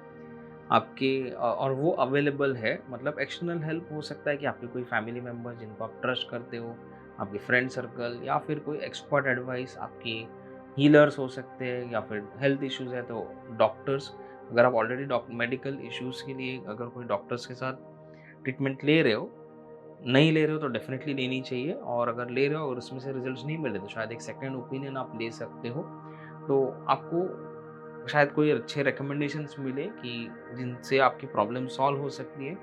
आपके, और वो अवेलेबल है। मतलब एक्सटर्नल हेल्प हो सकता है कि आपके कोई फैमिली मेम्बर जिनको आप ट्रस्ट करते हो, आपके फ्रेंड सर्कल, या फिर कोई एक्सपर्ट एडवाइस, आपके हीलर्स हो सकते हैं, या फिर हेल्थ इश्यूज है तो डॉक्टर्स। अगर आप ऑलरेडी मेडिकल इश्यूज़ के लिए अगर कोई डॉक्टर्स के साथ ट्रीटमेंट ले रहे हो, नहीं ले रहे हो तो डेफ़िनेटली लेनी चाहिए, और अगर ले रहे हो और उसमें से रिजल्ट्स नहीं मिले तो शायद एक सेकंड ओपिनियन आप ले सकते हो। तो आपको शायद कोई अच्छे रिकमेंडेशंस मिले कि जिनसे आपकी प्रॉब्लम सॉल्व हो सकती है।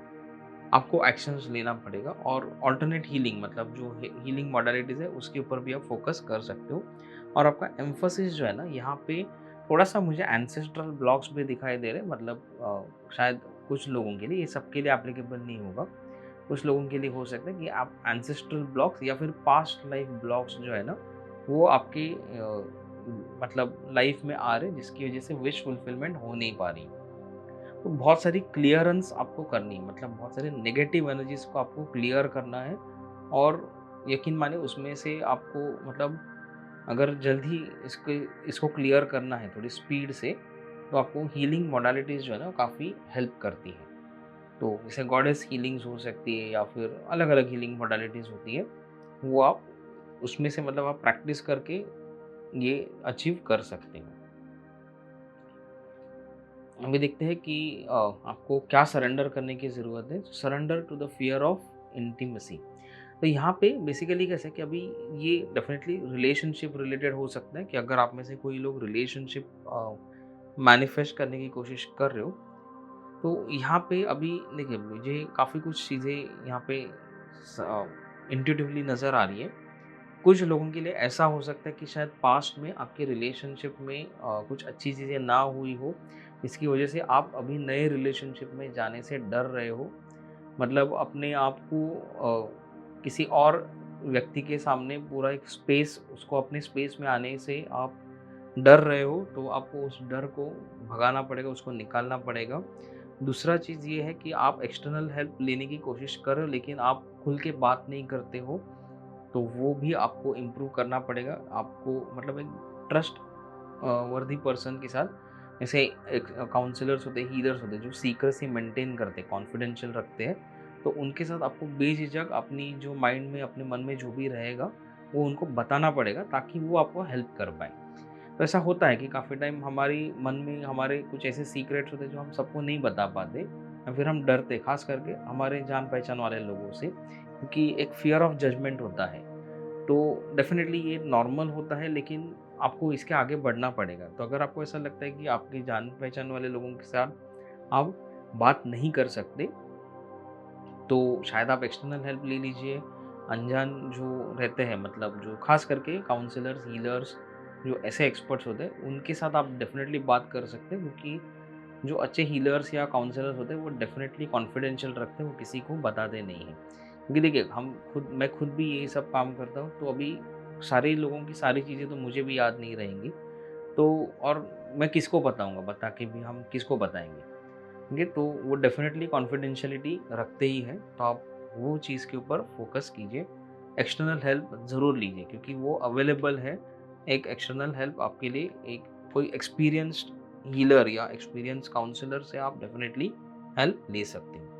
आपको एक्शंस लेना पड़ेगा, और अल्टरनेट हीलिंग, मतलब जो हीलिंग मॉडलिटीज़ है उसके ऊपर भी आप फोकस कर सकते हो। और आपका एम्फोसिस जो है ना, यहाँ पे थोड़ा-सा मुझे एंसेस्ट्रल ब्लॉक्स भी दिखाई दे रहे हैं। मतलब शायद कुछ लोगों के लिए, ये सबके लिए एप्लीकेबल नहीं होगा। कुछ लोगों के लिए हो सकता है कि आप एंसेस्ट्रल ब्लॉक्स या फिर पास्ट लाइफ ब्लॉक्स जो है ना, वो आपकी मतलब लाइफ में आ रहे हैं, जिसकी वजह से विश फुलफिलमेंट हो नहीं पा रही। तो बहुत सारी क्लियरेंस आपको करनी है, मतलब बहुत सारे नेगेटिव एनर्जीज को आपको क्लियर करना है। और यकीन माने उसमें से आपको, मतलब अगर जल्दी इसको क्लियर करना है थोड़ी स्पीड से, तो आपको हीलिंग मोडालिटीज़ जो है ना, वो काफ़ी हेल्प करती है। तो जैसे गॉडेस हीलिंग्स हो सकती है, या फिर अलग अलग हीलिंग मोडालिटीज़ होती है, वो आप उसमें से, मतलब आप प्रैक्टिस करके ये अचीव कर सकते हो। अभी देखते हैं कि आपको क्या सरेंडर करने की ज़रूरत है। Surrender to the fear of intimacy. तो यहाँ पे बेसिकली कैसे है कि अभी ये डेफिनेटली रिलेशनशिप रिलेटेड हो सकता है कि अगर आप में से कोई लोग रिलेशनशिप मैनिफेस्ट करने की कोशिश कर रहे हो, तो यहाँ पे अभी देखिए मुझे काफ़ी कुछ चीज़ें यहाँ पे इंट्यूटिवली नज़र आ रही है। कुछ लोगों के लिए ऐसा हो सकता है कि शायद पास्ट में आपके रिलेशनशिप में कुछ अच्छी चीज़ें ना हुई हो, इसकी वजह से आप अभी नए रिलेशनशिप में जाने से डर रहे हो। मतलब अपने आप को किसी और व्यक्ति के सामने पूरा एक स्पेस, उसको अपने स्पेस में आने से आप डर रहे हो, तो आपको उस डर को भगाना पड़ेगा, उसको निकालना पड़ेगा। दूसरा चीज़ ये है कि आप एक्सटर्नल हेल्प लेने की कोशिश कर रहे हो, लेकिन आप खुल के बात नहीं करते हो, तो वो भी आपको इम्प्रूव करना पड़ेगा। आपको मतलब एक ट्रस्ट वर्दी पर्सन के साथ, जैसे एक काउंसलर्स होते हैं, हीलर्स होते हैं, जो सीक्रेसी मेंटेन करते हैं, कॉन्फिडेंशियल रखते हैं, तो उनके साथ आपको बेझिझक अपनी जो माइंड में, अपने मन में जो भी रहेगा, वो उनको बताना पड़ेगा, ताकि वो आपको हेल्प कर पाएँ। तो ऐसा होता है कि काफ़ी टाइम हमारी मन में हमारे कुछ ऐसे सीक्रेट्स होते हैं जो हम सबको नहीं बता पाते, या फिर हम डरते, खास करके हमारे जान पहचान वाले लोगों से, क्योंकि एक फियर ऑफ जजमेंट होता है। तो डेफ़िनेटली ये नॉर्मल होता है, लेकिन आपको इसके आगे बढ़ना पड़ेगा। तो अगर आपको ऐसा लगता है कि आपके जान-पहचान वाले लोगों के साथ आप बात नहीं कर सकते, तो शायद आप एक्सटर्नल हेल्प ले लीजिए। अनजान जो रहते हैं, मतलब जो ख़ास करके काउंसलर्स, हीलर्स, जो ऐसे एक्सपर्ट्स होते हैं, उनके साथ आप डेफ़िनेटली बात कर सकते हैं, क्योंकि जो अच्छे हीलर्स या काउंसलर्स होते हैं, वो डेफ़िनेटली कॉन्फिडेंशियल रखते हैं, वो किसी को बताते नहीं हैं। क्योंकि देखिए, मैं खुद भी यही सब काम करता हूँ, तो अभी सारे लोगों की सारी चीज़ें तो मुझे भी याद नहीं रहेंगी। तो और मैं किसको बताऊँगा, बता के भी हम किसको बताएँगे? ठीक है, तो वो डेफ़िनेटली कॉन्फिडेंशियलिटी रखते ही हैं, तो आप वो चीज़ के ऊपर फ़ोकस कीजिए। एक्सटर्नल हेल्प ज़रूर लीजिए, क्योंकि वो अवेलेबल है। एक एक्सटर्नल हेल्प आपके लिए एक कोई एक्सपीरियंस्ड हीलर या एक्सपीरियंस्ड काउंसलर से आप डेफ़िनेटली हेल्प ले सकते हैं।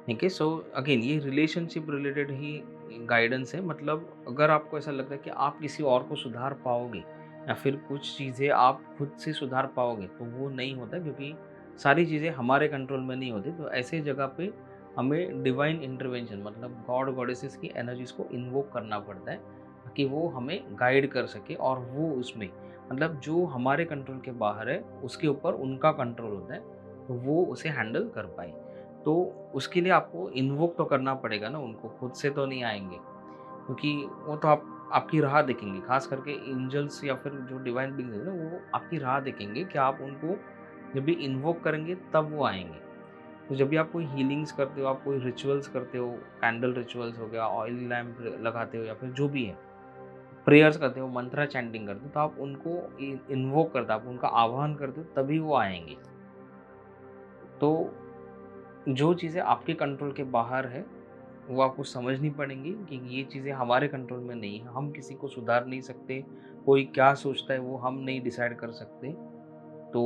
ठीक है, सो अगेन ये रिलेशनशिप रिलेटेड ही गाइडेंस है। मतलब अगर आपको ऐसा लगता है कि आप किसी और को सुधार पाओगे या फिर कुछ चीज़ें आप खुद से सुधार पाओगे, तो वो नहीं होता, क्योंकि सारी चीज़ें हमारे कंट्रोल में नहीं होती। तो ऐसे जगह पे हमें डिवाइन इंटरवेंशन, मतलब गॉड गॉडेसेस की एनर्जीज को इन्वोक करना पड़ता है, ताकि वो हमें गाइड कर सके, और वो उसमें मतलब जो हमारे कंट्रोल के बाहर है उसके ऊपर उनका कंट्रोल होता है, तो वो उसे हैंडल कर पाए। तो उसके लिए आपको इन्वोक तो करना पड़ेगा ना उनको, खुद से तो नहीं आएँगे, क्योंकि वो तो आपकी राह देखेंगे। ख़ास करके एंजल्स या फिर जो डिवाइन बीइंग्स हैं ना, वो आपकी राह देखेंगे कि आप उनको जब भी इन्वोक करेंगे तब वो आएँगे। तो जब भी आप कोई हीलिंग्स करते हो, आप कोई रिचुअल्स करते हो, कैंडल रिचुअल्स हो गया, ऑयल लैंप लगाते हो, या फिर जो भी है, प्रेयर्स करते हो, मंत्रा चैंटिंग करते हो, तो आप उनको इन्वोक करते हो, आप उनका आह्वान करते हो, तभी वो आएँगे। तो जो चीज़ें आपके कंट्रोल के बाहर है, वो आपको समझनी पड़ेंगी कि ये चीज़ें हमारे कंट्रोल में नहीं है। हम किसी को सुधार नहीं सकते, कोई क्या सोचता है वो हम नहीं डिसाइड कर सकते। तो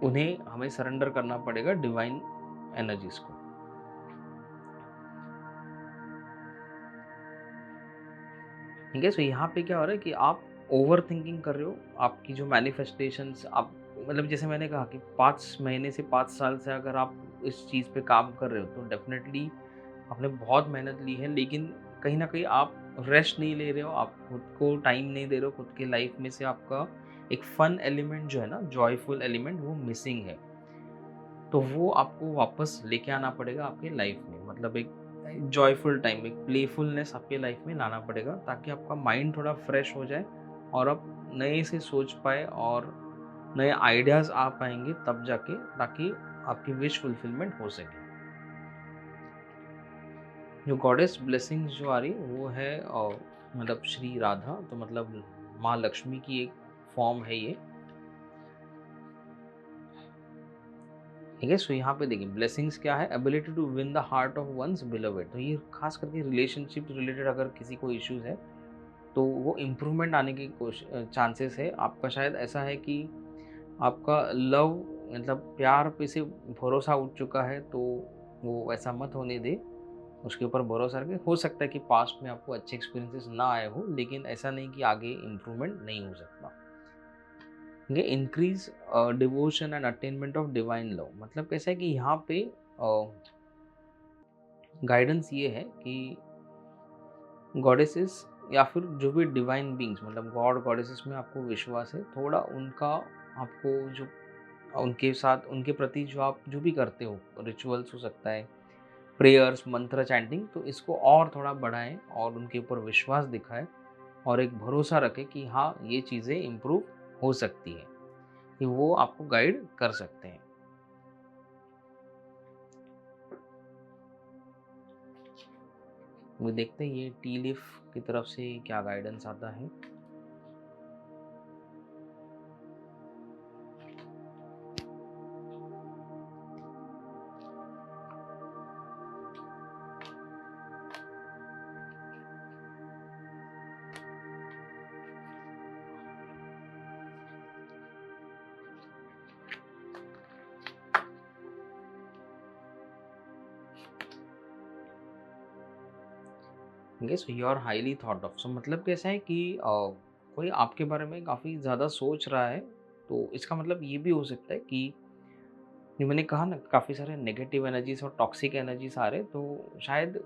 उन्हें हमें सरेंडर करना पड़ेगा डिवाइन एनर्जीज़ को। ठीक है? सो यहाँ पे क्या हो रहा है कि आप ओवरथिंकिंग कर रहे हो, आपकी जो मैनिफेस्टेशंस आप, मतलब जैसे मैंने कहा कि 5 महीने से 5 साल से अगर आप इस चीज़ पे काम कर रहे हो, तो डेफ़िनेटली आपने बहुत मेहनत ली है, लेकिन कहीं न कहीं आप रेस्ट नहीं ले रहे हो, आप खुद को टाइम नहीं दे रहे हो, खुद की लाइफ़ में से आपका एक फ़न एलिमेंट जो है ना, जॉयफुल एलिमेंट, वो मिसिंग है। तो वो आपको वापस लेके आना पड़ेगा आपके लाइफ़ में। मतलब एक जॉयफुल टाइम, एक प्लेफुलनेस आपके लाइफ़ में लाना पड़ेगा, ताकि आपका माइंड थोड़ा फ्रेश हो जाए और आप नए से सोच पाएँ और नए आइडियाज़ आ पाएँगे तब जाके, ताकि आपकी विश फुलफिलमेंट हो सके। जो गॉडेस ब्लेसिंग्स जो आ रही है वो है मतलब श्री राधा, तो मतलब माँ लक्ष्मी की एक फॉर्म है ये। ठीक है, सो यहाँ पे देखिए ब्लेसिंग्स क्या है, ability to win the heart of one's beloved. तो ये खास करके रिलेशनशिप रिलेटेड अगर किसी को इश्यूज है, तो वो इम्प्रूवमेंट आने की चांसेस है। आपका शायद ऐसा है कि आपका लव, मतलब प्यार पे से भरोसा उठ चुका है, तो वो ऐसा मत होने दे, उसके ऊपर भरोसा रखें। हो सकता है कि पास्ट में आपको अच्छे एक्सपीरियंसेस ना आए हो, लेकिन ऐसा नहीं कि आगे इम्प्रूवमेंट नहीं हो सकता। ये increase devotion and attainment of divine love, मतलब कैसा है कि यहाँ पे गाइडेंस ये है कि गॉडेसेस या फिर जो भी डिवाइन बीइंग्स, मतलब गॉड गॉडेसेस में आपको विश्वास है, थोड़ा उनका आपको जो उनके साथ उनके प्रति जो आप जो भी करते हो, रिचुअल्स हो सकता है, प्रेयर्स, मंत्र चैंटिंग, तो इसको और थोड़ा बढ़ाएं और उनके ऊपर विश्वास दिखाएं, और एक भरोसा रखें कि हाँ, ये चीज़ें इम्प्रूव हो सकती है, कि वो आपको गाइड कर सकते हैं। वो देखते हैं ये टी लीफ की तरफ से क्या गाइडेंस आता है। ठीक, so you are highly thought of. So मतलब कैसा है कि कोई आपके बारे में काफ़ी ज़्यादा सोच रहा है, तो इसका मतलब ये भी हो सकता है कि ये मैंने कहा ना, काफ़ी सारे नेगेटिव एनर्जीज और टॉक्सिक एनर्जीज आ रहे हैं, तो शायद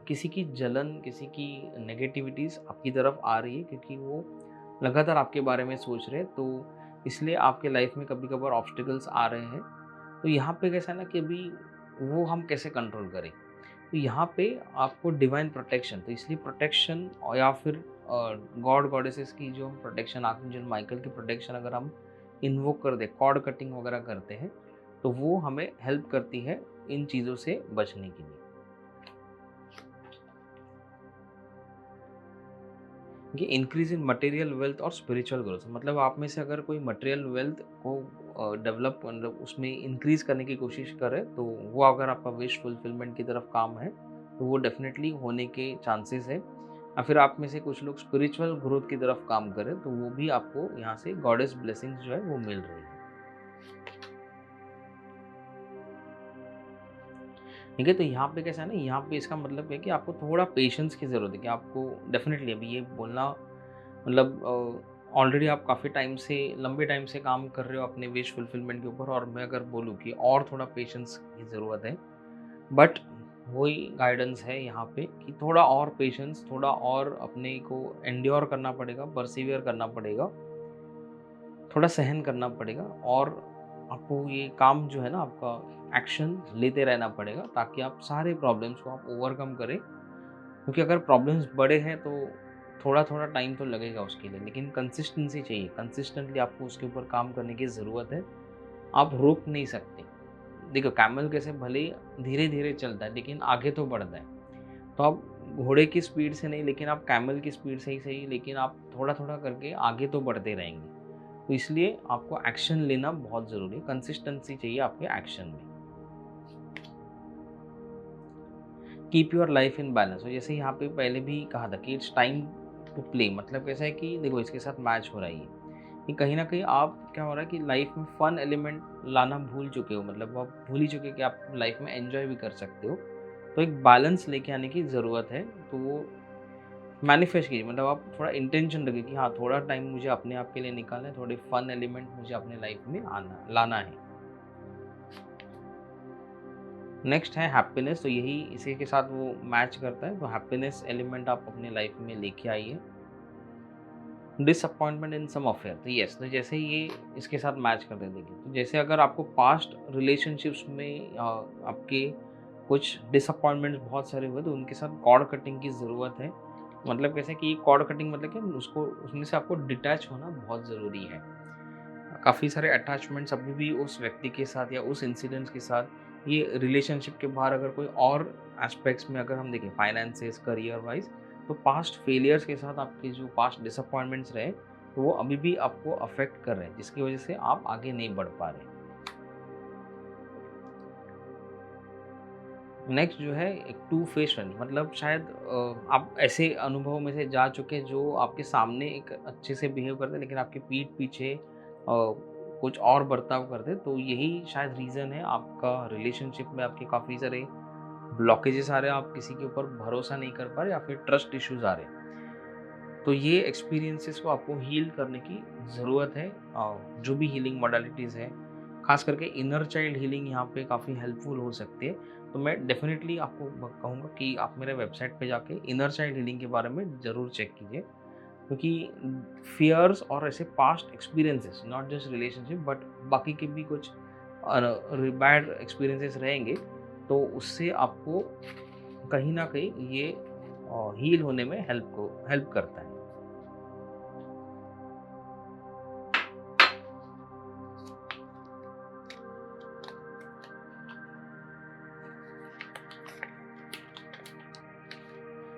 किसी की जलन, किसी की नेगेटिविटीज़ आपकी तरफ आ रही है क्योंकि वो लगातार आपके बारे में सोच रहे हैं, तो इसलिए आपके लाइफ में कभी-कभार ऑब्स्टिकल्स आ रहे हैं। तो यहाँ पे कैसा है ना कि अभी वो हम कैसे कंट्रोल करें? तो यहाँ पे आपको डिवाइन प्रोटेक्शन, तो इसलिए प्रोटेक्शन और या फिर गॉड गॉडेसेस की जो हम प्रोटेक्शन, आर्कएंजल माइकल की प्रोटेक्शन अगर हम इन्वोक कर दें, कॉर्ड कटिंग वगैरह करते हैं, तो वो हमें हेल्प करती है इन चीज़ों से बचने के लिए। ये इंक्रीज इन मटेरियल वेल्थ और स्पिरिचुअल ग्रोथ, मतलब आप में से अगर कोई मटेरियल वेल्थ को डेवलप, मतलब उसमें इंक्रीज करने की कोशिश करे, तो वो अगर आपका विश फुलफिलमेंट की तरफ काम है, तो वो डेफिनेटली होने के चांसेस है। या फिर आप में से कुछ लोग स्पिरिचुअल ग्रोथ की तरफ काम करें, तो वो भी आपको यहाँ से गॉडेस ब्लेसिंग्स जो है वो मिल रही है। ठीक है, तो यहाँ पे कैसा है ना, यहाँ पे इसका मतलब है कि आपको थोड़ा पेशेंस की ज़रूरत है, कि आपको डेफिनेटली अभी ये बोलना, मतलब ऑलरेडी आप काफ़ी टाइम से, लंबे टाइम से काम कर रहे हो अपने विश फुलफिलमेंट के ऊपर, और मैं अगर बोलूँ कि और थोड़ा पेशेंस की ज़रूरत है, बट वही गाइडेंस है यहाँ पे कि थोड़ा और पेशेंस, थोड़ा और अपने को एंड्योर करना पड़ेगा, परसिवियर करना पड़ेगा, थोड़ा सहन करना पड़ेगा, और आपको ये काम जो है ना, आपका एक्शन लेते रहना पड़ेगा, ताकि आप सारे प्रॉब्लम्स को आप ओवरकम करें। क्योंकि अगर प्रॉब्लम्स बड़े हैं तो थोड़ा थोड़ा टाइम तो लगेगा उसके लिए, लेकिन कंसिस्टेंसी चाहिए, कंसिस्टेंटली आपको उसके ऊपर काम करने की ज़रूरत है। आप रोक नहीं सकते। देखो, कैमल कैसे भले धीरे धीरे चलता है लेकिन आगे तो बढ़ता है, तो आप घोड़े की स्पीड से नहीं, लेकिन आप कैमल की स्पीड से ही सही, लेकिन आप थोड़ा थोड़ा करके आगे तो बढ़ते रहेंगे। तो इसलिए आपको एक्शन लेना बहुत ज़रूरी है, कंसिस्टेंसी चाहिए आपके एक्शन में। Keep your life in balance, और जैसे यहाँ पे पहले भी कहा था कि इट्स टाइम टू प्ले, मतलब कैसा है कि देखो इसके साथ मैच हो रहा है ये, कि कहीं ना कहीं आप क्या हो रहा है कि लाइफ में फन एलिमेंट लाना भूल चुके हो, मतलब आप भूल ही चुके हो कि आप लाइफ में एंजॉय भी कर सकते हो। तो एक बैलेंस लेके आने की ज़रूरत है, तो वो मैनिफेस्ट कीजिए, मतलब आप थोड़ा इंटेंशन रखिए कि हाँ, थोड़ा टाइम मुझे अपने आप के लिए निकालना है, थोड़े फन एलिमेंट मुझे अपने लाइफ में आना लाना है। नेक्स्ट है हैप्पीनेस, तो यही इसी के साथ वो मैच करता है, तो हैप्पीनेस एलिमेंट आप अपने लाइफ में लेके आइए। डिसअपॉइंटमेंट इन सम अफेयर, तो यस, तो जैसे ये इसके साथ मैच करते हैं, देखिए, तो जैसे अगर आपको पास्ट रिलेशनशिप्स में आपके कुछ डिसअपॉइंटमेंट्स बहुत सारे हुए, तो उनके साथ कॉर्ड कटिंग की ज़रूरत है। मतलब कैसे कि कॉर्ड कटिंग मतलब कि उसको, उसमें से आपको डिटैच होना बहुत ज़रूरी है। काफ़ी सारे अटैचमेंट्स अभी भी उस व्यक्ति के साथ या उस इंसिडेंट्स के साथ, ये रिलेशनशिप के बाहर अगर कोई और एस्पेक्ट्स में अगर हम देखें, फाइनेंसेस, करियर वाइज, तो पास्ट फेलियर्स के साथ आपके जो पास्ट डिसअपॉइंटमेंट्स रहे, तो वो अभी भी आपको अफेक्ट कर रहे हैं, जिसकी वजह से आप आगे नहीं बढ़ पा रहे। नेक्स्ट जो है एक टू फेस फ्रेंड, मतलब शायद आप ऐसे अनुभव में से जा चुके जो आपके सामने एक अच्छे से बिहेव करते, लेकिन आपके पीठ पीछे कुछ और बर्ताव करते, तो यही शायद रीज़न है आपका रिलेशनशिप में आपके काफ़ी सारे ब्लॉकेजेस आ रहे हैं, आप किसी के ऊपर भरोसा नहीं कर पा रहे, या फिर ट्रस्ट इश्यूज आ रहे हैं। तो ये एक्सपीरियंसेस को आपको हील करने की ज़रूरत है। जो भी हीलिंग मोडालिटीज़ हैं, खास करके इनर चाइल्ड हीलिंग यहाँ पे काफ़ी हेल्पफुल हो सकती है। तो मैं डेफिनेटली आपको कहूँगा कि आप मेरे वेबसाइट पे जाके इनर चाइल्ड हीलिंग के बारे में ज़रूर चेक कीजिए, क्योंकि फियर्स और ऐसे past experiences, not just relationship but बाकी के भी कुछ बैड एक्सपीरियंसेस रहेंगे, तो उससे आपको कहीं ना कहीं ये हील होने में हेल्प करता है।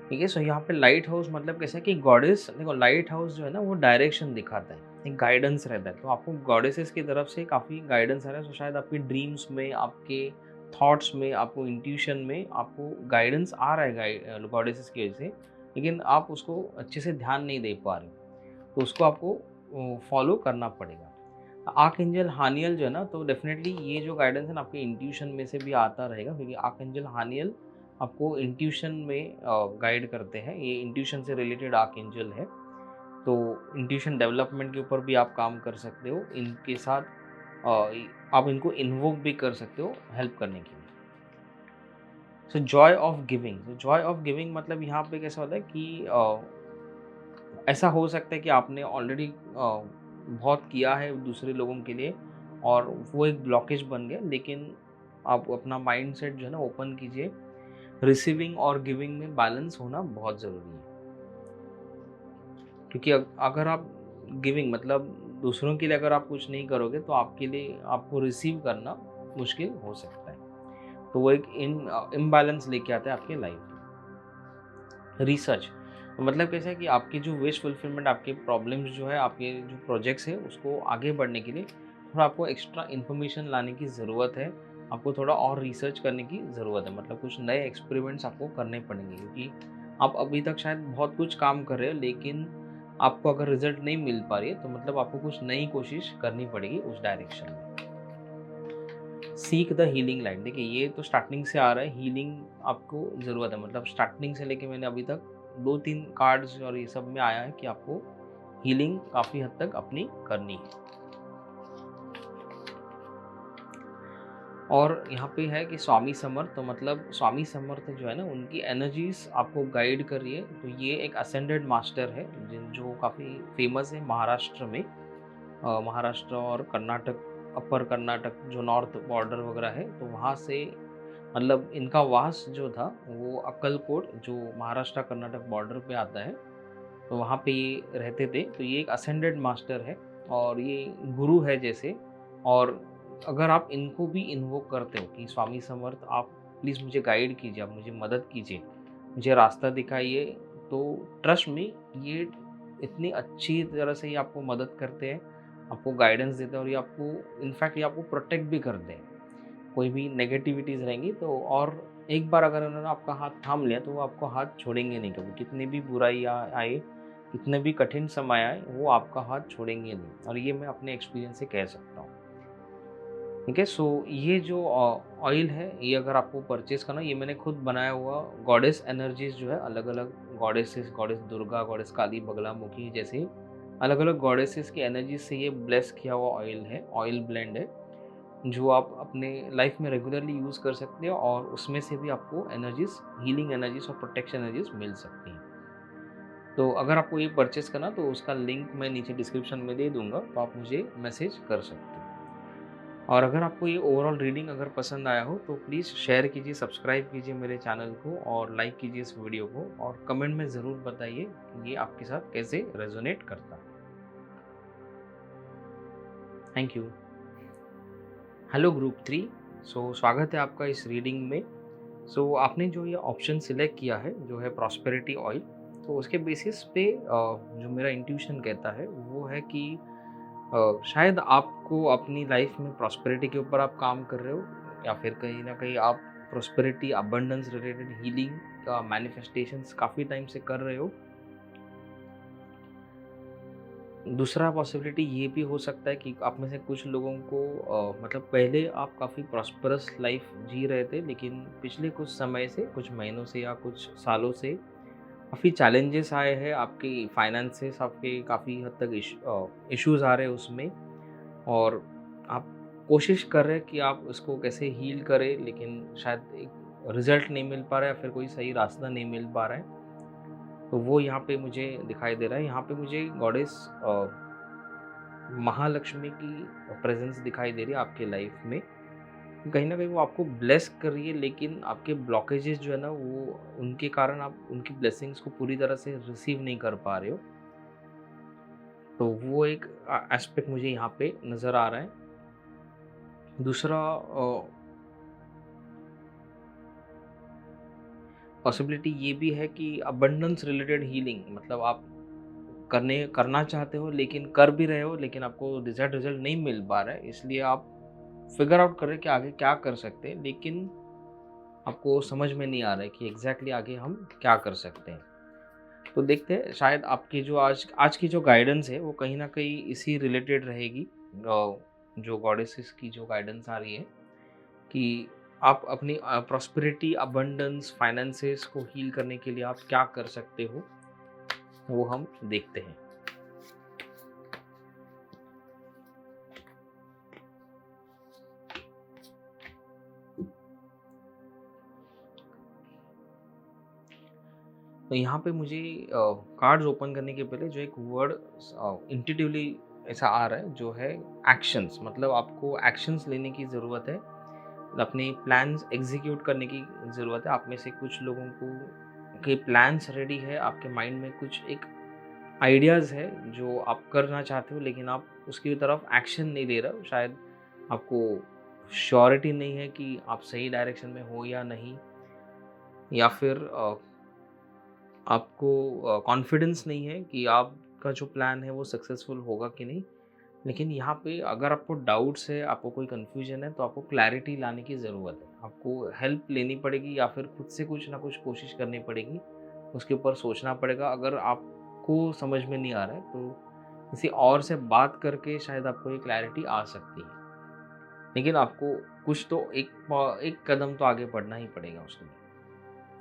ठीक है, सो यहाँ पे लाइट हाउस मतलब कैसा है कि गॉडेस, देखो लाइट हाउस जो है ना, वो डायरेक्शन दिखाता है, एक गाइडेंस रहता है, तो आपको गॉडेसेस की तरफ से काफ़ी गाइडेंस आ रहा है। तो शायद आपकी ड्रीम्स में, आपके थॉट्स में, आपको इंट्यूशन में आपको गाइडेंस आ रहा है गॉडेसेस की वजह से, लेकिन आप उसको अच्छे से ध्यान नहीं दे पा रहे, तो उसको आपको फॉलो करना पड़ेगा। आर्क एंजल हानियल जो है ना, तो डेफिनेटली ये जो गाइडेंस है ना, आपके इंट्यूशन में से भी आता रहेगा, क्योंकि आर्क एंजल हानियल आपको इंट्यूशन में गाइड करते हैं, ये इंट्यूशन से रिलेटेड आर्क एंजल है। तो इंट्यूशन डेवलपमेंट के ऊपर भी आप काम कर सकते हो इनके साथ, आप इनको इन्वोक भी कर सकते हो हेल्प करने के लिए। सो जॉय ऑफ गिविंग, तो जॉय ऑफ गिविंग मतलब यहाँ पे कैसा होता है कि ऐसा हो सकता है कि आपने ऑलरेडी बहुत किया है दूसरे लोगों के लिए और वो एक ब्लॉकेज बन गया, लेकिन आप अपना माइंडसेट जो है ना ओपन कीजिए। रिसीविंग और गिविंग में बैलेंस होना बहुत ज़रूरी है, क्योंकि अगर आप गिविंग मतलब दूसरों के लिए अगर आप कुछ नहीं करोगे तो आपके लिए आपको रिसीव करना मुश्किल हो सकता है। तो वो एक इम्बैलेंस लेके आता है आपके लाइफ में। रिसर्च मतलब कैसा है कि आपकी जो विश फुलफिलमेंट, आपके प्रॉब्लम्स जो है, आपके जो प्रोजेक्ट्स है उसको आगे बढ़ने के लिए थोड़ा आपको एक्स्ट्रा इन्फॉर्मेशन लाने की ज़रूरत है। आपको थोड़ा और रिसर्च करने की ज़रूरत है, मतलब कुछ नए एक्सपेरिमेंट्स आपको करने पड़ेंगे, क्योंकि आप अभी तक शायद बहुत कुछ काम कर रहे हो लेकिन आपको अगर रिजल्ट नहीं मिल पा रही है तो मतलब आपको कुछ नई कोशिश करनी पड़ेगी उस डायरेक्शन में। सीक द हीलिंग लाइट, देखिए ये तो स्टार्टिंग से आ रहा है, हीलिंग आपको ज़रूरत है, मतलब स्टार्टिंग से लेके मैंने अभी तक 2-3 कार्ड्स और ये सब में आया है कि आपको हीलिंग काफ़ी हद तक अपनी करनी है। और यहाँ पे है कि स्वामी समर्थ, तो मतलब स्वामी समर्थ जो है ना उनकी एनर्जीज आपको गाइड कर रही है। तो ये एक असेंडेड मास्टर है जो काफ़ी फेमस है महाराष्ट्र में। महाराष्ट्र और कर्नाटक, अपर कर्नाटक जो नॉर्थ बॉर्डर वगैरह है तो वहाँ से मतलब इनका वास जो था वो अक्कलकोट जो महाराष्ट्र कर्नाटक बॉर्डर पे आता है, तो वहाँ पे ये रहते थे। तो ये एक असेंडेड मास्टर है और ये गुरु है जैसे। और अगर आप इनको भी इन्वोक करते हो कि स्वामी समर्थ आप प्लीज़ मुझे गाइड कीजिए, आप मुझे मदद कीजिए, मुझे रास्ता दिखाइए, तो ट्रस्ट में ये इतनी अच्छी तरह से ये आपको मदद करते हैं, आपको गाइडेंस देते हैं और ये आपको इनफैक्ट ये आपको प्रोटेक्ट भी करते हैं। कोई भी नेगेटिविटीज़ रहेंगी तो, और एक बार अगर उन्होंने आपका हाथ थाम लिया तो वो आपको हाथ छोड़ेंगे नहीं कभी, कितनी भी बुराई आए, कितने भी कठिन समय आए, वो आपका हाथ छोड़ेंगे नहीं। और ये मैं अपने एक्सपीरियंस से कह सकता हूँ। ठीक है, सो ये जो ऑयल है ये अगर आपको परचेज़ करना, ये मैंने खुद बनाया हुआ गॉडेस एनर्जीज़ जो है, अलग-अलग गॉडेसेस, गॉडेस दुर्गा, गॉडेस काली, बगलामुखी जैसे अलग-अलग गॉडेसेस की एनर्जीज़ से ये ब्लेस किया हुआ ऑयल है, ऑयल ब्लेंड है, जो आप अपने लाइफ में रेगुलरली यूज़ कर सकते हो और उसमें से भी आपको एनर्जीज़, हीलिंग एनर्जीज़ और प्रोटेक्शन एनर्जीज़ मिल सकती हैं। तो अगर आपको ये परचेज़ करना तो उसका लिंक मैं नीचे डिस्क्रिप्शन में दे दूँगा, तो आप मुझे मैसेज कर सकते हो। और अगर आपको ये ओवरऑल रीडिंग अगर पसंद आया हो तो प्लीज़ शेयर कीजिए, सब्सक्राइब कीजिए मेरे चैनल को और लाइक कीजिए इस वीडियो को और कमेंट में ज़रूर बताइए कि ये आपके साथ कैसे रेजोनेट करता है। Thank you. हेलो ग्रुप 3, सो स्वागत है आपका इस रीडिंग में। सो आपने जो ये ऑप्शन सिलेक्ट किया है जो है प्रॉस्पेरिटी ऑयल, तो उसके बेसिस पे जो मेरा इंट्यूशन कहता है वो है कि शायद आपको अपनी लाइफ में प्रॉस्पेरिटी के ऊपर आप काम कर रहे हो, या फिर कहीं ना कहीं आप प्रॉस्पेरिटी, अबंडेंस रिलेटेड हीलिंग का मैनिफेस्टेशंस काफ़ी टाइम से कर रहे हो। दूसरा पॉसिबिलिटी ये भी हो सकता है कि आप में से कुछ लोगों को मतलब पहले आप काफ़ी प्रॉस्परस लाइफ जी रहे थे लेकिन पिछले कुछ समय से, कुछ महीनों से या कुछ सालों से काफ़ी चैलेंजेस आए हैं, आपकी फाइनेंसेस आपके काफ़ी हद तक इश्यूज आ रहे हैं उसमें, और आप कोशिश कर रहे हैं कि आप उसको कैसे हील करें, लेकिन शायद एक रिजल्ट नहीं मिल पा रहा है, फिर कोई सही रास्ता नहीं मिल पा रहा है। तो वो यहाँ पे मुझे दिखाई दे रहा है। यहाँ पे मुझे गॉडेस महालक्ष्मी की प्रेजेंस दिखाई दे रही है आपके लाइफ में। कहीं न कहीं वो आपको ब्लेस कर रही है, लेकिन आपके ब्लॉकेजेस जो है ना वो उनके कारण आप उनकी ब्लेसिंग्स को पूरी तरह से रिसीव नहीं कर पा रहे हो। तो वो एक एस्पेक्ट मुझे यहाँ पे नज़र आ रहा है। दूसरा पॉसिबिलिटी ये भी है कि अबंडेंस रिलेटेड हीलिंग, मतलब आप करना चाहते हो लेकिन कर भी रहे हो लेकिन आपको डिज़ायर्ड रिजल्ट नहीं मिल पा रहा है, इसलिए आप फिगर आउट कर रहे हैं कि आगे क्या कर सकते हैं, लेकिन आपको समझ में नहीं आ रहा है कि एग्जैक्टली आगे हम क्या कर सकते हैं। तो देखते हैं, शायद आपकी जो आज आज की जो गाइडेंस है वो कहीं ना कहीं इसी रिलेटेड रहेगी। जो गॉडेसेस की जो गाइडेंस आ रही है कि आप अपनी प्रॉस्पेरिटी, अबंडेंस, फाइनेंसेस को हील करने के लिए आप क्या कर सकते हो, वो हम देखते हैं। तो यहाँ पे मुझे कार्ड्स ओपन करने के पहले जो एक वर्ड इंट्यूटिवली ऐसा आ रहा है जो है एक्शंस, मतलब आपको एक्शंस लेने की ज़रूरत है, अपने प्लान्स एग्जीक्यूट करने की ज़रूरत है। आप में से कुछ लोगों को के प्लान्स रेडी है, आपके माइंड में कुछ एक आइडियाज़ है जो आप करना चाहते हो, लेकिन आप उसकी तरफ एक्शन नहीं ले रहे हो। शायद आपको श्योरिटी नहीं है कि आप सही डायरेक्शन में हो या नहीं, या फिर आपको कॉन्फिडेंस नहीं है कि आपका जो प्लान है वो सक्सेसफुल होगा कि नहीं। लेकिन यहाँ पे अगर आपको डाउट्स है, आपको कोई कन्फ्यूजन है, तो आपको क्लैरिटी लाने की ज़रूरत है। आपको हेल्प लेनी पड़ेगी या फिर खुद से कुछ ना कुछ कोशिश करनी पड़ेगी, उसके ऊपर सोचना पड़ेगा। अगर आपको समझ में नहीं आ रहा है तो किसी और से बात करके शायद आपको ये क्लैरिटी आ सकती है। लेकिन आपको कुछ तो एक कदम तो आगे बढ़ना ही पड़ेगा उसके लिए,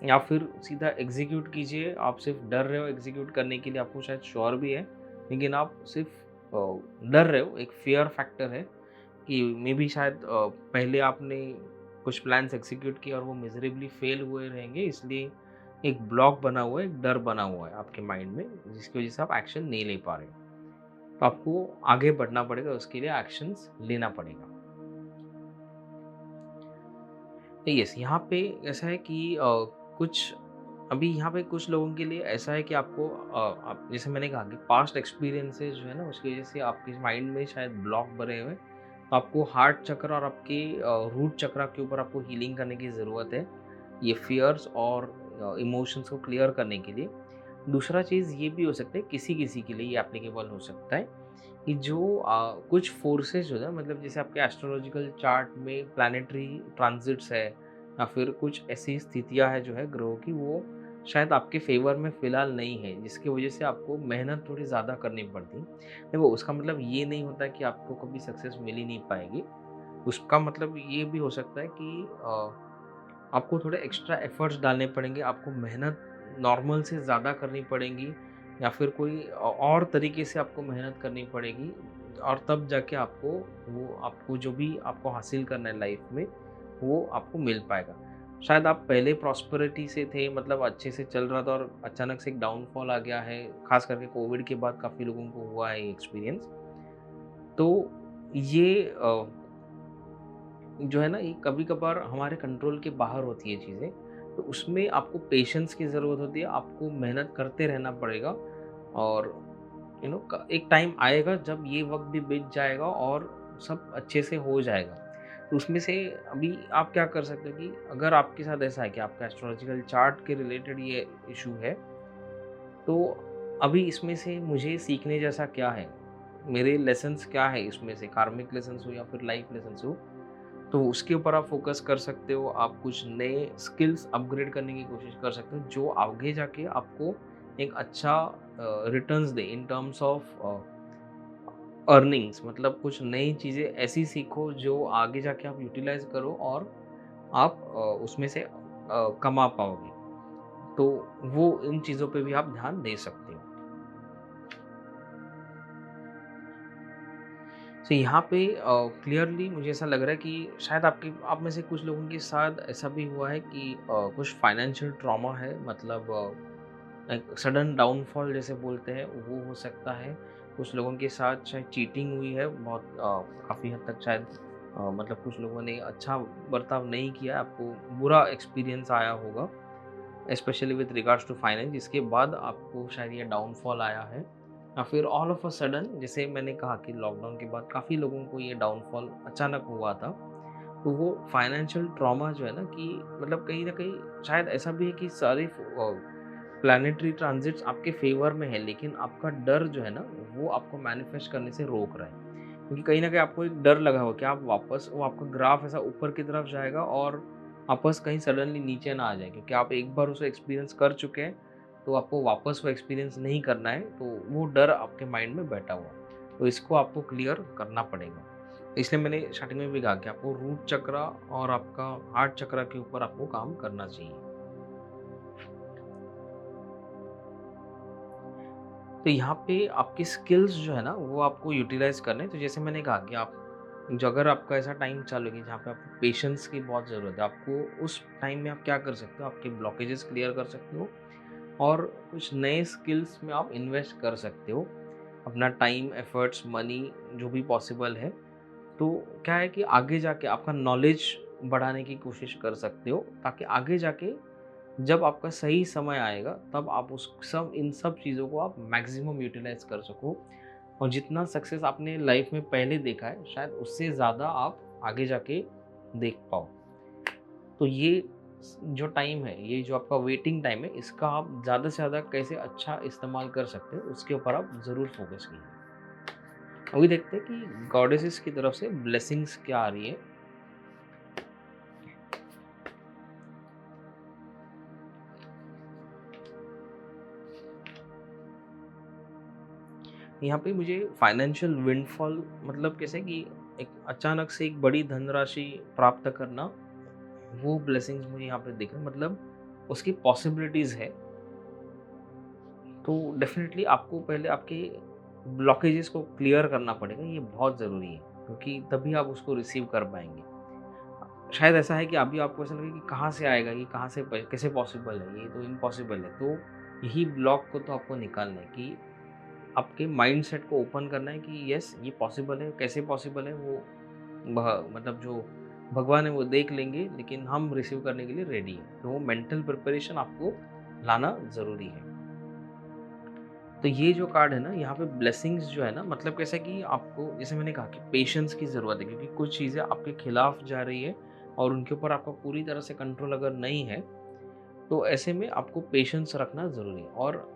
या फिर सीधा एग्जीक्यूट कीजिए। आप सिर्फ डर रहे हो एग्जीक्यूट करने के लिए, आपको शायद श्योर भी है, लेकिन आप सिर्फ डर रहे हो, एक फियर फैक्टर है कि मे बी शायद पहले आपने कुछ प्लान्स एग्जीक्यूट किए और वो मिजरेबली फेल हुए रहेंगे, इसलिए एक ब्लॉक बना हुआ है, एक डर बना हुआ है आपके माइंड में, जिसकी वजह से आप एक्शन नहीं ले पा रहे हो। तो आपको आगे बढ़ना पड़ेगा, उसके लिए एक्शंस लेना पड़ेगा। तो यस, यहाँ पे ऐसा है कि कुछ अभी यहाँ पे कुछ लोगों के लिए ऐसा है कि आपको आप जैसे मैंने कहा कि पास्ट एक्सपीरियंसेस जो है ना, उसकी वजह से आपके माइंड में शायद ब्लॉक बने हुए हैं। तो आपको हार्ट चक्र और आपके रूट चक्र के ऊपर आपको हीलिंग करने की ज़रूरत है, ये फियर्स और इमोशंस को क्लियर करने के लिए। दूसरा चीज़ ये भी हो सकता है, किसी किसी के लिए ये एप्लीकेबल हो सकता है कि जो कुछ फोर्सेस जो है, मतलब जैसे आपके एस्ट्रोलॉजिकल चार्ट में प्लानिटरी ट्रांजिट्स है, या फिर कुछ ऐसी स्थितियां है जो है ग्रहों की, वो शायद आपके फेवर में फ़िलहाल नहीं है, जिसकी वजह से आपको मेहनत थोड़ी ज़्यादा करनी पड़ती। देखो, उसका मतलब ये नहीं होता कि आपको कभी सक्सेस मिल ही नहीं पाएगी। उसका मतलब ये भी हो सकता है कि आपको थोड़े एक्स्ट्रा एफर्ट्स डालने पड़ेंगे, आपको मेहनत नॉर्मल से ज़्यादा करनी पड़ेगी, या फिर कोई और तरीके से आपको मेहनत करनी पड़ेगी, और तब जाके आपको जो भी आपको हासिल करना है लाइफ में, वो आपको मिल पाएगा। शायद आप पहले प्रॉस्पेरिटी से थे, मतलब अच्छे से चल रहा था, और अचानक से एक डाउनफॉल आ गया है, खास करके कोविड के बाद काफ़ी लोगों को हुआ है ये एक्सपीरियंस। तो ये जो है ना, ये कभी-कभार हमारे कंट्रोल के बाहर होती है चीज़ें, तो उसमें आपको पेशेंस की ज़रूरत होती है, आपको मेहनत करते रहना पड़ेगा, और यू नो क एक टाइम आएगा जब ये वक़्त भी बीत जाएगा और सब अच्छे से हो जाएगा। तो उसमें से अभी आप क्या कर सकते हो कि अगर आपके साथ ऐसा है कि आपका एस्ट्रोलॉजिकल चार्ट के रिलेटेड ये इश्यू है, तो अभी इसमें से मुझे सीखने जैसा क्या है? मेरे लेसन्स क्या है इसमें से? कार्मिक लेसन्स हो या फिर लाइफ लेसन्स हो? तो उसके ऊपर आप फ़ोकस कर सकते हो। आप कुछ नए स्किल्स अपग्रेड करने की कोशिश कर सकते हो, जो आगे जाके आपको एक अच्छा returns they in terms of earnings. मतलब कुछ नई चीज़ें ऐसी सीखो जो आगे जाके आप यूटिलाइज़ करो, और आप उसमें से कमा पाओगे। तो वो इन चीज़ों पे भी आप ध्यान दे सकते हो। तो यहाँ पे क्लियरली मुझे ऐसा लग रहा है कि शायद आप में से कुछ लोगों के साथ ऐसा भी हुआ है कि कुछ फाइनेंशियल ट्रॉमा है, मतलब एक सडन डाउनफॉल जैसे बोलते हैं, वो हो सकता है। कुछ लोगों के साथ शायद चीटिंग हुई है, बहुत काफ़ी हद तक शायद, मतलब कुछ लोगों ने अच्छा बर्ताव नहीं किया, आपको बुरा एक्सपीरियंस आया होगा, specially with regards to finance, जिसके बाद आपको शायद ये डाउनफॉल आया है। या फिर ऑल ऑफ अ सडन, जैसे मैंने कहा कि लॉकडाउन के बाद काफ़ी लोगों को ये डाउनफॉल अचानक हुआ था। तो वो फाइनेंशियल ट्रॉमा जो है ना, कि मतलब कहीं न कहीं शायद ऐसा भी है कि सारे प्लैनेटरी ट्रांजिट्स आपके फ़ेवर में है, लेकिन आपका डर जो है ना, वो आपको मैनिफेस्ट करने से रोक रहा है। क्योंकि कहीं न कहीं आपको एक डर लगा हो कि आप वापस, वो आपका ग्राफ ऐसा ऊपर की तरफ जाएगा और वापस कहीं सडनली नीचे ना आ जाए, क्योंकि आप एक बार उसे एक्सपीरियंस कर चुके हैं, तो आपको वापस वो एक्सपीरियंस नहीं करना है, तो वो डर आपके माइंड में बैठा हुआ है। तो इसको आपको क्लियर करना पड़ेगा। इसलिए मैंने स्टार्टिंग में भी कहा कि आपको रूट चक्र और आपका हार्ट चक्र के ऊपर आपको काम करना चाहिए। तो यहाँ पे आपकी स्किल्स जो है ना, वो आपको यूटिलाइज़ करने हैं। तो जैसे मैंने कहा कि आप जो अगर आपका ऐसा टाइम चालू है कि जहाँ पे आपको पेशेंस की बहुत ज़रूरत है, आपको उस टाइम में आप क्या कर सकते हो, आपके ब्लॉकेजेस क्लियर कर सकते हो, और कुछ नए स्किल्स में आप इन्वेस्ट कर सकते हो अपना टाइम, एफर्ट्स, मनी जो भी पॉसिबल है। तो क्या है कि आगे जाके आपका नॉलेज बढ़ाने की कोशिश कर सकते हो, ताकि आगे जाके जब आपका सही समय आएगा तब आप उस सब इन सब चीज़ों को आप मैक्सिमम यूटिलाइज कर सको, और जितना सक्सेस आपने लाइफ में पहले देखा है शायद उससे ज़्यादा आप आगे जाके देख पाओ। तो ये जो टाइम है, ये जो आपका वेटिंग टाइम है, इसका आप ज़्यादा से ज़्यादा कैसे अच्छा इस्तेमाल कर सकते हो उसके ऊपर आप ज़रूर फोकस कीजिए। अभी देखते हैं कि गॉडेसेस की तरफ से ब्लेसिंग्स क्या आ रही है। यहाँ पे मुझे फाइनेंशियल विंडफॉल मतलब कैसे कि एक अचानक से एक बड़ी धनराशि प्राप्त करना, वो ब्लेसिंग्स मुझे यहाँ पे दिख रहे हैं। मतलब उसकी पॉसिबिलिटीज़ है। तो डेफ़िनेटली आपको पहले आपके ब्लॉकेजेस को क्लियर करना पड़ेगा, ये बहुत ज़रूरी है, क्योंकि तभी आप उसको रिसीव कर पाएँगे। शायद ऐसा है कि अभी आपको ऐसा लगे कि कहाँ से आएगा ये, कहाँ से प कैसे पॉसिबल है, ये तो इम्पॉसिबल है। तो यही ब्लॉक को तो आपको निकालना है कि आपके माइंडसेट को ओपन करना है कि यस ये पॉसिबल है, कैसे पॉसिबल है वो मतलब जो भगवान है वो देख लेंगे, लेकिन हम रिसीव करने के लिए रेडी हैं। तो वो मेंटल प्रिपरेशन आपको लाना ज़रूरी है। तो ये जो कार्ड है ना, यहाँ पे ब्लेसिंग्स जो है ना, मतलब कैसा कि आपको जैसे मैंने कहा कि पेशेंस की ज़रूरत है, क्योंकि कुछ चीज़ें आपके खिलाफ जा रही है और उनके ऊपर आपका पूरी तरह से कंट्रोल अगर नहीं है, तो ऐसे में आपको पेशेंस रखना ज़रूरी है। और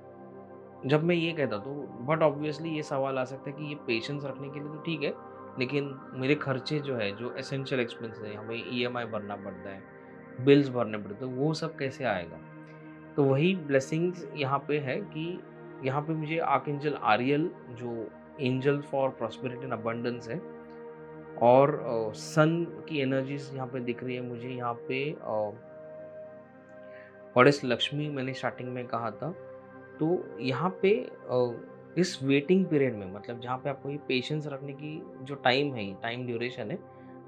जब मैं ये कहता तो बट ऑब्वियसली ये सवाल आ सकता है कि ये पेशेंस रखने के लिए तो ठीक है, लेकिन मेरे खर्चे जो है, जो एसेंशियल एक्सपेंसेस है, हमें ईएमआई भरना पड़ता है, बिल्स भरने पड़ते हैं, वो सब कैसे आएगा? तो वही ब्लेसिंग्स यहाँ पे है कि यहाँ पे मुझे आर्कएंजल आरियल, जो angel for prosperity and abundance है, और सन की एनर्जीज यहाँ पे दिख रही है मुझे। यहाँ पे गॉडेस लक्ष्मी मैंने स्टार्टिंग में कहा था। तो यहाँ पे इस वेटिंग पीरियड में, मतलब जहाँ पे आपको ये पेशेंस रखने की जो टाइम है, टाइम ड्यूरेशन है,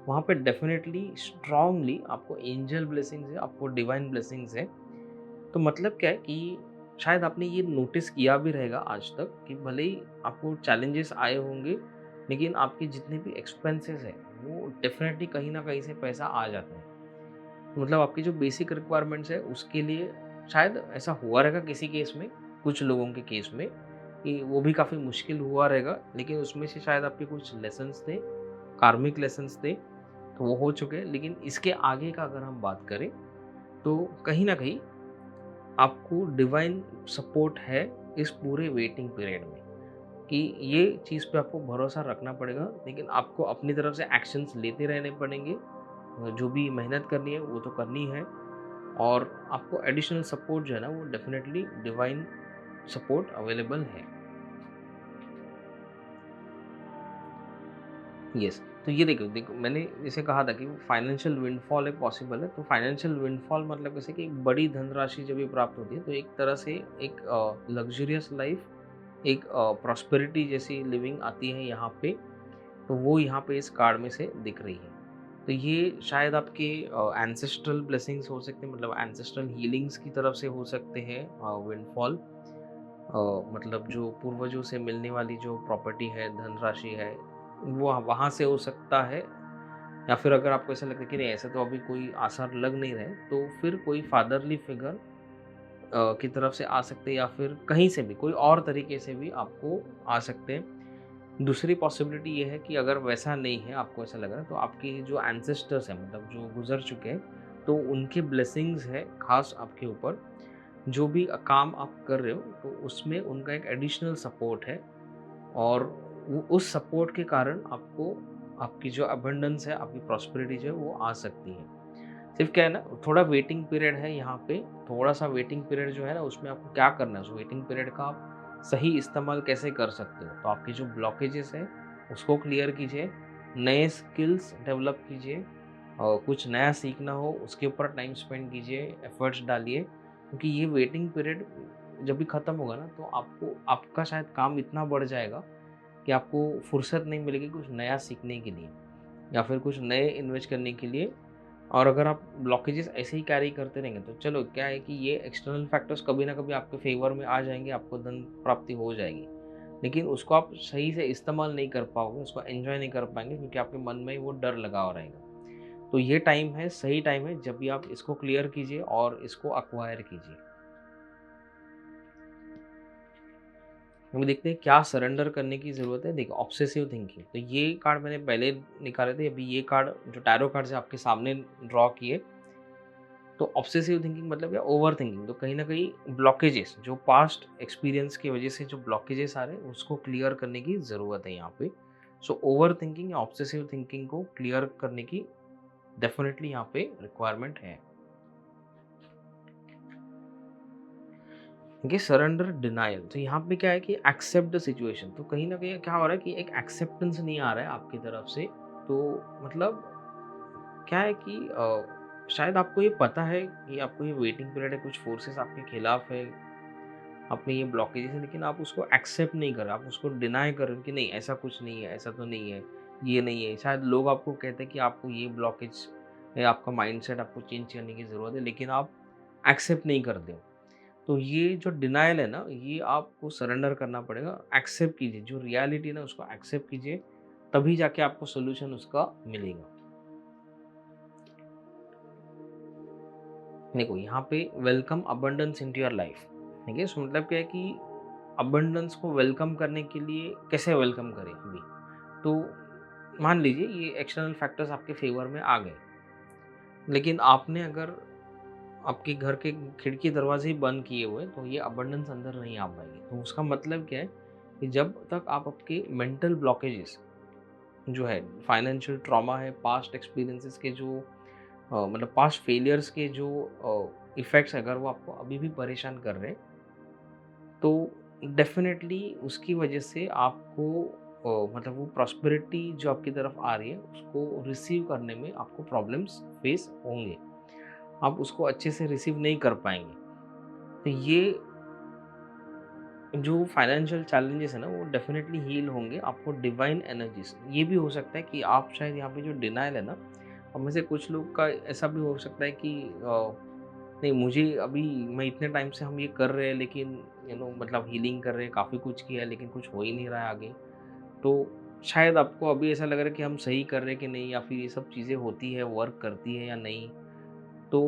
वहाँ पे डेफिनेटली स्ट्रांगली आपको एंजल ब्लेसिंग्स है, आपको डिवाइन ब्लेसिंग्स है। तो मतलब क्या है कि शायद आपने ये नोटिस किया भी रहेगा आज तक कि भले ही आपको चैलेंजेस आए होंगे, लेकिन आपके जितने भी एक्सपेंसेस हैं वो डेफिनेटली कहीं ना कहीं से पैसा आ जाता है। तो मतलब आपकी जो बेसिक रिक्वायरमेंट्स है उसके लिए शायद ऐसा हुआ रहेगा किसी केस में, कुछ लोगों के केस में, कि वो भी काफ़ी मुश्किल हुआ रहेगा, लेकिन उसमें से शायद आपके कुछ लेसन्स थे, कार्मिक लेसन्स थे, तो वो हो चुके हैं। लेकिन इसके आगे का अगर हम बात करें, तो कहीं ना कहीं आपको डिवाइन सपोर्ट है इस पूरे वेटिंग पीरियड में, कि ये चीज़ पे आपको भरोसा रखना पड़ेगा, लेकिन आपको अपनी तरफ से एक्शंस लेते रहने पड़ेंगे। जो भी मेहनत करनी है वो तो करनी है, और आपको एडिशनल सपोर्ट जो है ना, वो डेफिनेटली डिवाइन सपोर्ट अवेलेबल है। यस। तो ये देखो देखो मैंने जैसे कहा था कि फाइनेंशियल विंडफॉल एक पॉसिबल है। तो फाइनेंशियल विंडफॉल मतलब जैसे कि एक बड़ी धनराशि जब भी प्राप्त होती है, तो एक तरह से एक लग्जरियस लाइफ, एक प्रॉस्पेरिटी जैसी लिविंग आती है यहाँ पे। तो वो यहाँ पे इस कार्ड में से दिख रही है। तो ये शायद आपके एंसेस्ट्रल ब्लेसिंग्स हो सकते हैं, मतलब एंसेस्ट्रल हीलिंग्स की तरफ से हो सकते हैं। विंडफॉल मतलब जो पूर्वजों से मिलने वाली जो प्रॉपर्टी है, धनराशि है, वो वहाँ से हो सकता है। या फिर अगर आपको ऐसा लगता है कि नहीं, ऐसे तो अभी कोई आसार लग नहीं रहे, तो फिर कोई फादरली फिगर की तरफ से आ सकते हैं, या फिर कहीं से भी कोई और तरीके से भी आपको आ सकते हैं। दूसरी पॉसिबिलिटी ये है कि अगर वैसा नहीं है, आपको ऐसा लग रहा है, तो आपके जो एंसेस्टर्स हैं, मतलब जो गुजर चुके हैं, तो उनके ब्लेसिंग्स है खास आपके ऊपर। जो भी काम आप कर रहे हो, तो उसमें उनका एक एडिशनल सपोर्ट है, और वो उस सपोर्ट के कारण आपको आपकी जो अबंडेंस है, आपकी प्रॉस्पेरिटी जो है वो आ सकती है। सिर्फ क्या है ना, थोड़ा वेटिंग पीरियड है यहाँ पे, थोड़ा-सा वेटिंग पीरियड जो है ना, उसमें आपको क्या करना है, उस वेटिंग पीरियड का आप सही इस्तेमाल कैसे कर सकते हो। तो आपके जो ब्लॉकेजेस हैं, उसको क्लियर कीजिए, नए स्किल्स डेवलप कीजिए, और कुछ नया सीखना हो, उसके ऊपर टाइम स्पेंड कीजिए, एफर्ट्स डालिए, क्योंकि ये वेटिंग पीरियड जब भी खत्म होगा ना, तो आपको आपका शायद काम इतना बढ़ जाएगा कि आपको फुर्सत नहीं मिलेगी कुछ नया सीखने के लिए, या फिर कुछ नए इन्वेस्ट करने के लिए। और अगर आप ब्लॉकेजेस ऐसे ही कैरी करते रहेंगे तो चलो क्या है कि ये एक्सटर्नल फैक्टर्स कभी ना कभी आपके फेवर में आ जाएंगे, आपको धन प्राप्ति हो जाएगी, लेकिन उसको आप सही से इस्तेमाल नहीं कर पाओगे, उसको एंजॉय नहीं कर पाएंगे, क्योंकि आपके मन में ही वो डर लगा हुआ रहेगा। तो ये टाइम है, सही टाइम है जब भी आप इसको क्लियर कीजिए और इसको अक्वायर कीजिए। हम देखते हैं क्या सरेंडर करने की ज़रूरत है। देखो, ऑब्सेसिव थिंकिंग, तो ये कार्ड मैंने पहले निकाले थे, अभी ये कार्ड जो टैरो कार्ड है आपके सामने ड्रॉ किए। तो ऑब्सेसिव थिंकिंग मतलब क्या, ओवर थिंकिंग। तो कहीं ना कहीं ब्लॉकेजेस जो पास्ट एक्सपीरियंस की वजह से जो ब्लॉकेजेस आ रहे हैं उसको क्लियर करने की ज़रूरत है यहाँ पे। सो ओवर थिंकिंग या ऑब्सेसिव थिंकिंग को क्लियर करने की डेफिनेटली यहाँ पे रिक्वायरमेंट है। देखिए, सरेंडर डिनायल, तो यहाँ पे क्या है कि एक्सेप्ट द सिचुएशन। तो कहीं ना कहीं क्या हो रहा है कि एक एक्सेप्टेंस नहीं आ रहा है आपकी तरफ से। तो मतलब क्या है कि शायद आपको ये पता है कि आपको ये वेटिंग पीरियड है, कुछ फोर्सेस आपके खिलाफ है, आप में ये ब्लॉकेजेस है, लेकिन आप उसको एक्सेप्ट नहीं कर रहे, आप उसको डिनाई कर रहे हो कि नहीं ऐसा कुछ नहीं है, ऐसा तो नहीं है, ये नहीं है। शायद लोग आपको कहते हैं कि आपको ये ब्लॉकेज है, आपका माइंडसेट आपको चेंज करने की ज़रूरत है, लेकिन आप एक्सेप्ट नहीं करते हो। तो ये जो डिनायल है ना, ये आपको सरेंडर करना पड़ेगा। एक्सेप्ट कीजिए जो रियलिटी है ना, उसको एक्सेप्ट कीजिए, तभी जाके आपको सोल्यूशन उसका मिलेगा। देखो, यहाँ पे welcome abundance into your life. ठीक है, सो मतलब क्या है कि अबंडेंस को वेलकम करने के लिए कैसे वेलकम करें अभी। तो मान लीजिए ये एक्सटर्नल फैक्टर्स आपके फेवर में आ गए, लेकिन आपने अगर आपके घर के खिड़की दरवाजे ही बंद किए हुए, तो ये अबंडेंस अंदर नहीं आ पाएगी। तो उसका मतलब क्या है कि जब तक आप आपके मेंटल ब्लॉकेजेस जो है, फाइनेंशियल ट्रॉमा है, पास्ट एक्सपीरियंसेस के जो मतलब पास्ट फेलियर्स के जो इफ़ेक्ट्स अगर वो आपको अभी भी परेशान कर रहे हैं, तो डेफ़िनेटली उसकी वजह से आपको मतलब वो प्रॉस्पेरिटी जो आपकी तरफ आ रही है, उसको रिसीव करने में आपको प्रॉब्लम्स फेस होंगे। आप उसको अच्छे से रिसीव नहीं कर पाएँगे। तो ये जो फाइनेंशियल चैलेंजेस है ना, वो डेफ़िनेटली हील होंगे। आपको डिवाइन एनर्जीज़, ये भी हो सकता है कि आप शायद यहाँ पे जो डिनायल है ना, अब में से कुछ लोग का ऐसा भी हो सकता है कि नहीं, मुझे अभी, मैं इतने टाइम से हम ये कर रहे हैं, लेकिन मतलब हीलिंग कर रहे हैं, काफ़ी कुछ किया है, लेकिन कुछ हो ही नहीं रहा है आगे। तो शायद आपको अभी ऐसा लग रहा है कि हम सही कर रहे हैं कि नहीं, या फिर ये सब चीज़ें होती है, वर्क करती है या नहीं। तो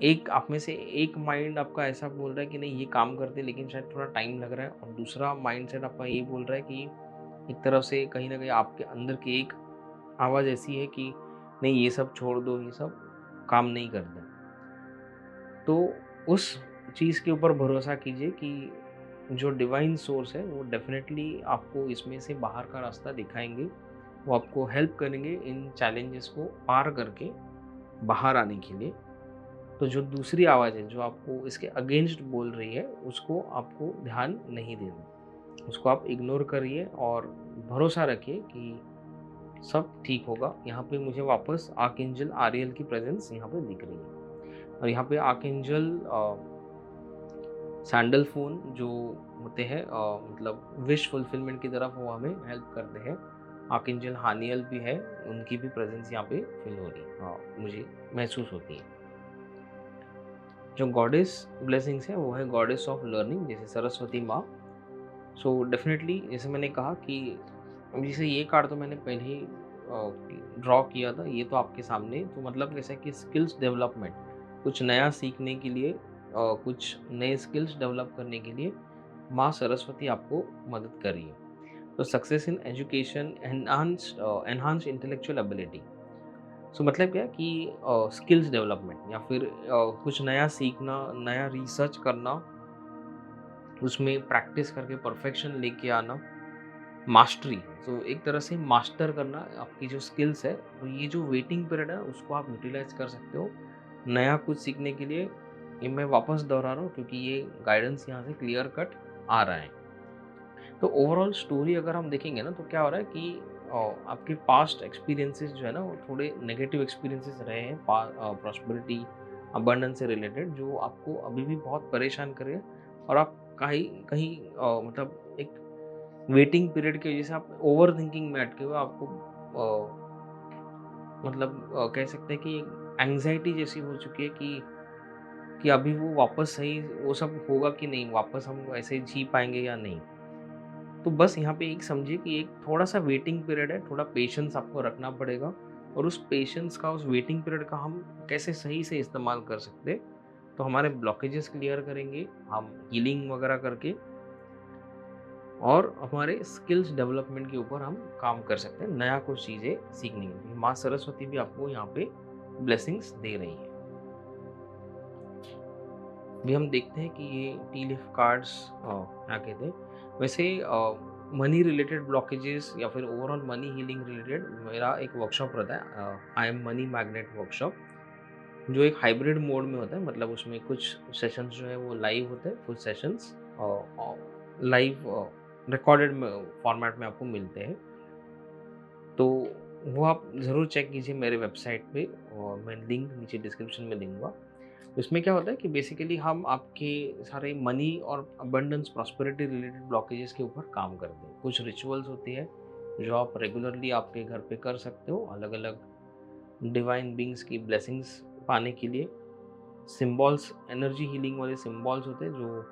एक आप में से एक माइंड आपका ऐसा बोल रहा है कि नहीं ये काम करते हैं, लेकिन शायद थोड़ा टाइम लग रहा है, और दूसरा माइंडसेट आपका ये बोल रहा है कि एक तरफ से कहीं न कहीं आपके अंदर की एक आवाज़ ऐसी है कि नहीं, ये सब छोड़ दो, ये सब काम नहीं करते। तो उस चीज़ के ऊपर भरोसा कीजिए कि जो डिवाइन सोर्स है वो डेफ़िनेटली आपको इसमें से बाहर का रास्ता दिखाएँगे। वो आपको हेल्प करेंगे इन चैलेंजेस को पार करके बाहर आने के लिए। तो जो दूसरी आवाज़ है जो आपको इसके अगेंस्ट बोल रही है, उसको आपको ध्यान नहीं देना। उसको आप इग्नोर करिए और भरोसा रखिए कि सब ठीक होगा। यहाँ पे मुझे वापस आर्कएंजल आरियल की प्रेज़ेंस यहाँ पे दिख रही है, और यहाँ पे आर्कएंजल सैंडल फ़ोन जो होते हैं, मतलब विश फुलफिलमेंट की तरफ वो हमें हेल्प करते हैं। आर्कएंजल हानियल भी है, उनकी भी प्रेज़ेंस यहाँ पे फ़ील हो रही है, मुझे महसूस होती है। जो गॉडेस ब्लेसिंग्स है वो है गॉडेस ऑफ लर्निंग, जैसे सरस्वती माँ। सो डेफिनेटली जैसे मैंने कहा कि जैसे ये कार्ड तो मैंने पहले ही ड्रॉ किया था, ये तो आपके सामने। तो मतलब कैसा है कि स्किल्स डेवलपमेंट, कुछ नया सीखने के लिए, कुछ नए स्किल्स डेवलप करने के लिए माँ सरस्वती आपको मदद कर रही है। तो success in education, enhance intellectual ability. So मतलब क्या है कि स्किल्स डेवलपमेंट, या फिर कुछ नया सीखना, नया रिसर्च करना, उसमें प्रैक्टिस करके परफेक्शन लेके आना, मास्टरी। तो एक तरह से मास्टर करना आपकी जो स्किल्स है। तो ये जो वेटिंग पीरियड है उसको आप यूटिलाइज कर सकते हो नया कुछ सीखने के लिए। ये मैं वापस दोहरा रहा हूँ क्योंकि ये गाइडेंस यहाँ से क्लियर कट आ रहा है। तो ओवरऑल स्टोरी अगर हम देखेंगे ना, तो क्या हो रहा है कि आपके पास्ट एक्सपीरियंसेस जो है ना, वो थोड़े नेगेटिव एक्सपीरियंसेस रहे हैं प्रॉस्पेरिटी, अबंडेंस से रिलेटेड, जो आपको अभी भी बहुत परेशान कर रहे हैं। और आप कहीं कहीं मतलब एक वेटिंग पीरियड की वजह से आप ओवर थिंकिंग में अटके हुए, आपको मतलब कह सकते हैं कि एंग्जाइटी जैसी हो चुकी है कि अभी वो वापस सही वो सब होगा कि नहीं, वापस हम ऐसे जी पाएँगे या नहीं। तो बस यहाँ पे एक समझिए कि एक थोड़ा-सा वेटिंग पीरियड है, थोड़ा पेशेंस आपको रखना पड़ेगा और उस पेशेंस का, उस वेटिंग पीरियड का हम कैसे सही से इस्तेमाल कर सकते हैं, तो हमारे ब्लॉकेजेस क्लियर करेंगे, हम हीलिंग वगैरह करके और हमारे स्किल्स डेवलपमेंट के ऊपर हम काम कर सकते हैं, नया कुछ चीज़ें सीखने के लिए। माँ सरस्वती भी आपको यहाँ पे ब्लेसिंग्स दे रही हैं। अभी हम देखते हैं कि ये टी लीफ कार्ड्स क्या कहते हैं, वैसे मनी रिलेटेड ब्लॉकेजेस या फिर ओवरऑल मनी हीलिंग रिलेटेड मेरा एक वर्कशॉप रहता है, I am money magnet workshop, जो एक हाइब्रिड मोड में होता है। मतलब उसमें कुछ सेशंस जो है वो लाइव होते हैं, कुछ सेशंस लाइव रिकॉर्डेड फॉर्मेट में आपको मिलते हैं। तो वो आप ज़रूर चेक कीजिए मेरे वेबसाइट पे, और मैं लिंक नीचे डिस्क्रिप्शन में दूंगा। इसमें क्या होता है कि बेसिकली हम आपके सारे मनी और अबंडेंस प्रॉस्पेरिटी रिलेटेड ब्लॉकेजेस के ऊपर काम करते हैं। कुछ रिचुअल्स होती है जो आप रेगुलरली आपके घर पे कर सकते हो, अलग अलग डिवाइन बींग्स की ब्लेसिंग्स पाने के लिए। सिंबल्स, एनर्जी हीलिंग वाले सिंबल्स होते हैं जो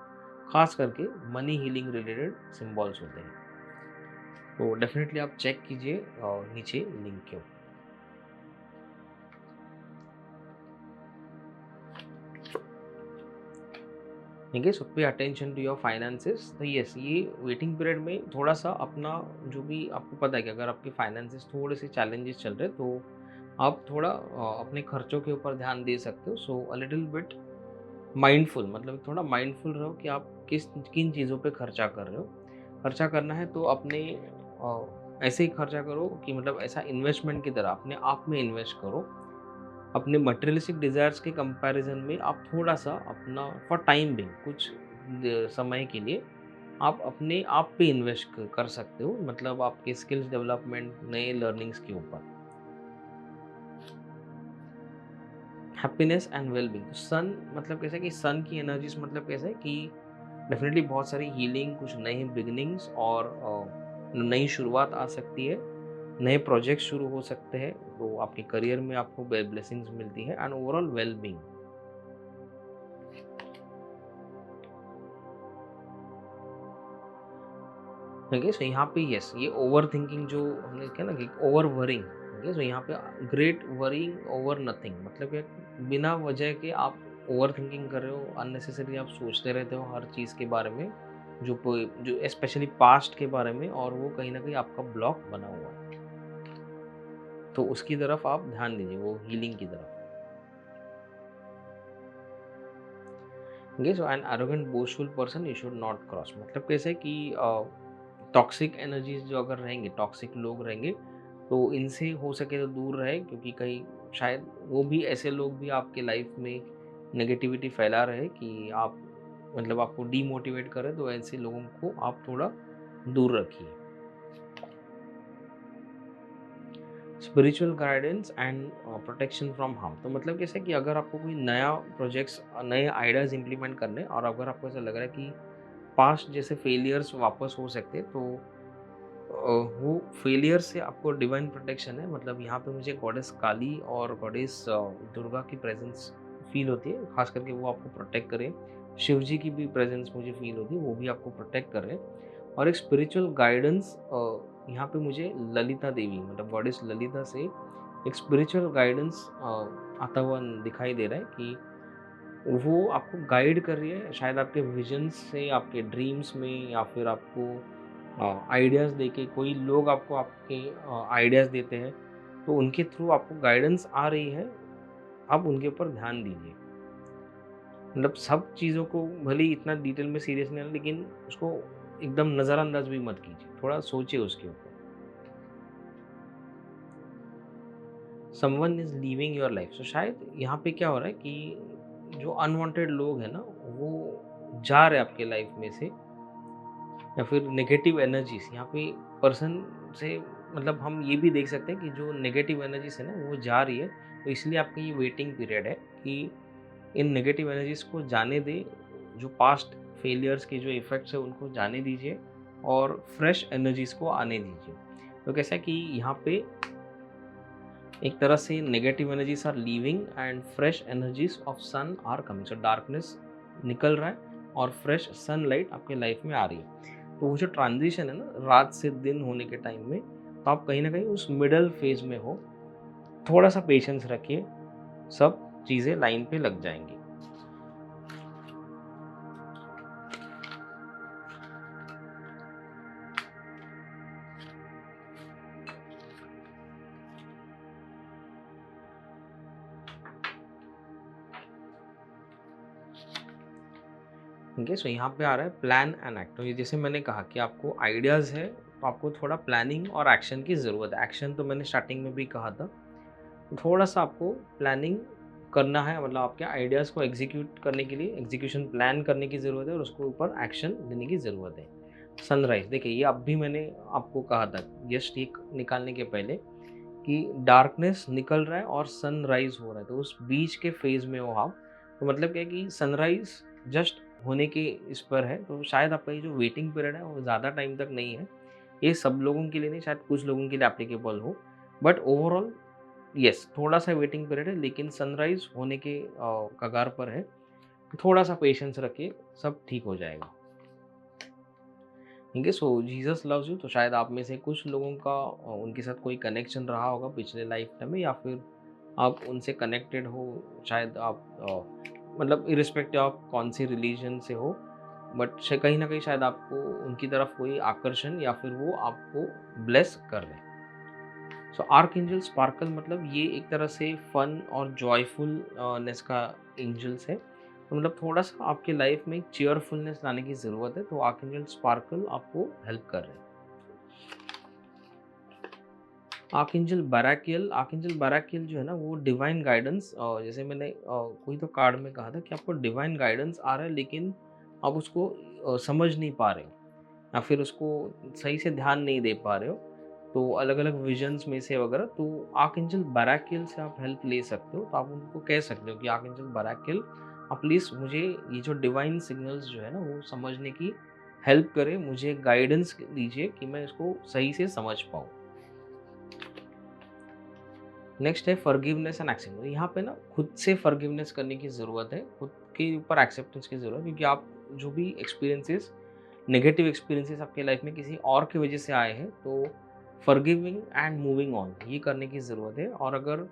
खास करके मनी हीलिंग रिलेटेड सिंबल्स होते हैं। तो डेफिनेटली आप चेक कीजिए और नीचे लिंक के ऊपर। ठीक है, so pay attention to your finances. तो यस, ये वेटिंग पीरियड में थोड़ा सा अपना, जो भी आपको पता है कि अगर आपके फाइनेंसेस थोड़े से चैलेंजेस चल रहे हैं, तो आप थोड़ा अपने खर्चों के ऊपर ध्यान दे सकते हो। सो अ लिटिल बिट माइंडफुल, मतलब थोड़ा माइंडफुल रहो कि आप किन चीज़ों पे खर्चा कर रहे हो। खर्चा करना है तो अपने ऐसे ही खर्चा करो कि मतलब ऐसा इन्वेस्टमेंट की तरह अपने आप में इन्वेस्ट करो। अपने मटेरियलिस्टिक डिज़ायर्स के कंपैरिजन में आप थोड़ा-सा अपना फॉर टाइम बिंग, कुछ समय के लिए आप अपने आप पे इन्वेस्ट कर सकते हो, मतलब आपके स्किल्स डेवलपमेंट, नए लर्निंग्स के ऊपर। हैप्पीनेस एंड वेल बीइंग, तो सन मतलब कैसा है कि सन की एनर्जीज मतलब कैसा है कि डेफिनेटली बहुत सारी हीलिंग, कुछ नई बिगिनिंग्स और नई शुरुआत आ सकती है, नए प्रोजेक्ट शुरू हो सकते हैं, तो आपके करियर में आपको ब्लेसिंग्स मिलती है एंड ओवरऑल वेल बीइंग। ठीक है, सो यहाँ पे यस, ये ओवर थिंकिंग जो हमने क्या ना कि ओवर वरिंग, ठीक है, सो यहाँ पे ग्रेट वरिंग ओवर नथिंग, मतलब कि बिना वजह के आप ओवर थिंकिंग कर रहे हो, अननेसेसरी आप सोचते रहते हो हर चीज़ के बारे में, जो स्पेशली पास्ट के बारे में, और वो कहीं ना कहीं आपका ब्लॉक बना हुआ है। तो उसकी तरफ आप ध्यान दीजिए, वो हीलिंग की तरफ। So an arrogant boastful person you should not cross, मतलब कैसे कि टॉक्सिक एनर्जीज जो अगर रहेंगे, टॉक्सिक लोग रहेंगे, तो इनसे हो सके तो दूर रहे, क्योंकि कहीं शायद वो भी ऐसे लोग भी आपके लाइफ में नेगेटिविटी फैला रहे कि आप, मतलब आपको डीमोटिवेट करे, तो ऐसे लोगों को आप थोड़ा दूर रखिए। Spiritual guidance and protection from harm, तो मतलब कैसे कि अगर आपको कोई नया प्रोजेक्ट्स, नए आइडियाज़ इंप्लीमेंट करने, और अगर आपको ऐसा लग रहा है कि पास्ट जैसे फेलियर्स वापस हो सकते हैं, तो वो फेलियर से आपको डिवाइन प्रोटेक्शन है। मतलब यहाँ पे मुझे गॉडेस काली और गॉडेस दुर्गा की प्रेजेंस फील होती है, खास करके वो आपको प्रोटेक्ट करें। शिव जी की भी प्रेजेंस मुझे फील होती है, वो भी आपको प्रोटेक्ट कर रहे हैं। और एक स्पिरिचुअल गाइडेंस यहाँ पे मुझे ललिता देवी, मतलब गॉडेस ललिता से एक स्पिरिचुअल गाइडेंस आता हुआ दिखाई दे रहा है कि वो आपको गाइड कर रही है, शायद आपके विजन्स से, आपके ड्रीम्स में, या फिर आपको आइडियाज़ देके, कोई लोग आपको आपके आइडियाज़ देते हैं, तो उनके थ्रू आपको गाइडेंस आ रही है, आप उनके ऊपर ध्यान दीजिए। मतलब सब चीज़ों को भले ही इतना डिटेल में सीरियस नहीं लेना, लेकिन उसको एकदम नज़रअंदाज भी मत कीजिए, थोड़ा सोचिए उसके ऊपर। Someone is leaving your life, so शायद यहाँ पे क्या हो रहा है कि जो अनवांटेड लोग हैं ना, वो जा रहे हैं आपके लाइफ में से, या फिर नेगेटिव एनर्जीज यहाँ पे पर्सन से, मतलब हम ये भी देख सकते हैं कि जो नेगेटिव एनर्जीज है ना वो जा रही है, तो इसलिए आपका ये वेटिंग पीरियड है कि इन नेगेटिव एनर्जीज को जाने दें, जो पास्ट फेलियर्स के जो इफ़ेक्ट्स है उनको जाने दीजिए, और फ्रेश एनर्जीज को आने दीजिए। तो कैसा है कि यहाँ पे एक तरह से negative energies are leaving and fresh energies of sun are coming. So darkness निकल रहा है और फ्रेश सनलाइट आपके लाइफ में आ रही है। तो वो जो ट्रांजिशन है ना रात से दिन होने के टाइम में, तो आप कहीं ना कहीं उस मिडल फेज में हो। थोड़ा सा पेशेंस रखिए, सब चीज़ें लाइन पे लग जाएंगी। ठीक है, सो यहाँ पे आ रहा है प्लान एंड एक्ट। तो ये जैसे मैंने कहा कि आपको आइडियाज़ है, तो आपको थोड़ा प्लानिंग और एक्शन की ज़रूरत है। एक्शन तो मैंने स्टार्टिंग में भी कहा था, थोड़ा सा आपको प्लानिंग करना है, मतलब आपके आइडियाज़ को एग्जीक्यूट करने के लिए एग्जीक्यूशन प्लान करने की ज़रूरत है और उसके ऊपर एक्शन लेने की ज़रूरत है। सनराइज़ देखिए, ये अब भी मैंने आपको कहा था जस्ट ये निकालने के पहले कि डार्कनेस निकल रहा है और सनराइज़ हो रहा है, तो उस बीच के फेज़ में हो आप। तो मतलब क्या है कि सनराइज़ जस्ट होने के इस पर है, तो शायद आपका ये जो वेटिंग पीरियड है वो ज़्यादा टाइम तक नहीं है। ये सब लोगों के लिए नहीं, शायद कुछ लोगों के लिए एप्लीकेबल हो, बट ओवरऑल यस, थोड़ा-सा वेटिंग पीरियड है, लेकिन सनराइज़ होने के कगार पर है। थोड़ा-सा पेशेंस रखिए, सब ठीक हो जाएगा। ठीक है, सो जीसस लव्स यू। तो शायद आप में से कुछ लोगों का उनके साथ कोई कनेक्शन रहा होगा पिछले लाइफ टाइम में, या फिर आप उनसे कनेक्टेड हो। शायद आप मतलब इर्रिस्पेक्टिव आप कौन से रिलीजन से हो, बट कहीं ना कहीं शायद आपको उनकी तरफ कोई आकर्षण, या फिर वो आपको ब्लेस कर रहे हैं। सो आर्क एंजल स्पार्कल मतलब ये एक तरह से फन और जॉयफुलनेस का एंजल्स है। तो मतलब थोड़ा सा आपके लाइफ में चेयरफुलनेस लाने की ज़रूरत है, तो आर्क एंजल स्पार्कल आपको हेल्प कर रहे हैं। आर्कएंजल बैराकियल जो है ना, वो डिवाइन गाइडेंस, जैसे मैंने कोई तो कार्ड में कहा था कि आपको डिवाइन गाइडेंस आ रहा है, लेकिन आप उसको समझ नहीं पा रहे हो, या फिर उसको सही से ध्यान नहीं दे पा रहे हो। तो अलग अलग विजन्स में से वगैरह, तो आर्कएंजल बैराकियल से आप हेल्प ले सकते हो। तो आप उनको कह सकते हो कि आर्कएंजल बैराकियल, आप प्लीज़ मुझे ये जो डिवाइन सिग्नल्स जो है ना वो समझने की हेल्प करें, मुझे गाइडेंस दीजिए कि मैं इसको सही से समझ पाऊँ। नेक्स्ट है फॉरगिवनेस एंड एक्सेप्टेंस। यहाँ पे ना खुद से फॉरगिवनेस करने की ज़रूरत है, खुद के ऊपर एक्सेप्टेंस की ज़रूरत है, क्योंकि आप जो भी एक्सपीरियंसेस, नेगेटिव एक्सपीरियंसेस आपके लाइफ में किसी और की वजह से आए हैं, तो फॉरगिविंग एंड मूविंग ऑन ये करने की ज़रूरत है। और अगर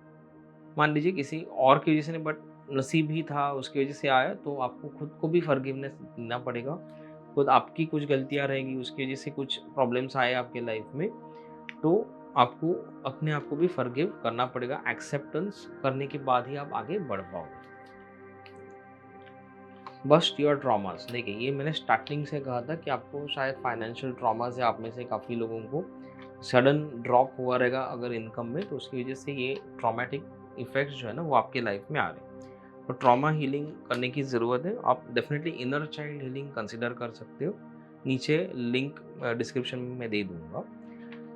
मान लीजिए किसी और की वजह से नहीं, बट नसीब ही था उसकी वजह से आया, तो आपको खुद को भी फॉरगिवनेस देना पड़ेगा। खुद आपकी कुछ गलतियाँ रहेगी, उसकी वजह से कुछ प्रॉब्लम्स आए आपके लाइफ में, तो आपको अपने आप को भी फॉरगिव करना पड़ेगा। एक्सेप्टेंस करने के बाद ही आप आगे बढ़ पाओगे। बस्ट योर ट्रॉमास, देखिए ये मैंने स्टार्टिंग से कहा था कि आपको शायद फाइनेंशियल ट्रॉमा से आप में से काफ़ी लोगों को सडन ड्रॉप हुआ रहेगा अगर इनकम में, तो उसकी वजह से ये ट्रॉमेटिक इफेक्ट्स जो है ना वो आपके लाइफ में आ रहे हैं। तो ट्रॉमा हीलिंग करने की ज़रूरत है। आप definitely inner child healing consider कर सकते हो, नीचे लिंक डिस्क्रिप्शन में मैं दे दूंगा।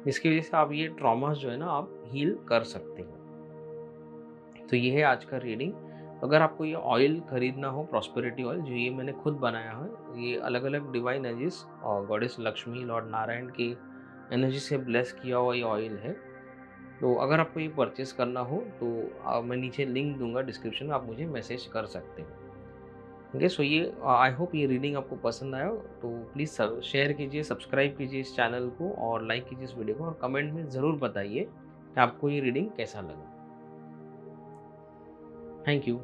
इसकी वजह से आप ये ट्रॉमास जो है ना आप हील कर सकते हो। तो ये है आज का रीडिंग। अगर आपको ये ऑयल खरीदना हो, प्रॉस्पेरिटी ऑयल, जो ये मैंने खुद बनाया है, ये अलग अलग डिवाइन एनर्जीज और गॉडेस लक्ष्मी, लॉर्ड नारायण की एनर्जी से ब्लेस किया हुआ ये ऑयल है। तो अगर आपको ये परचेस करना हो तो मैं नीचे लिंक दूंगा डिस्क्रिप्शन में, आप मुझे मैसेज कर सकते हो। ठीक है, सो ये आई होप ये रीडिंग आपको पसंद आया हो। तो प्लीज़ शेयर कीजिए, सब्सक्राइब कीजिए इस चैनल को, और लाइक कीजिए इस वीडियो को, और कमेंट में ज़रूर बताइए कि आपको ये रीडिंग कैसा लगा। Thank you.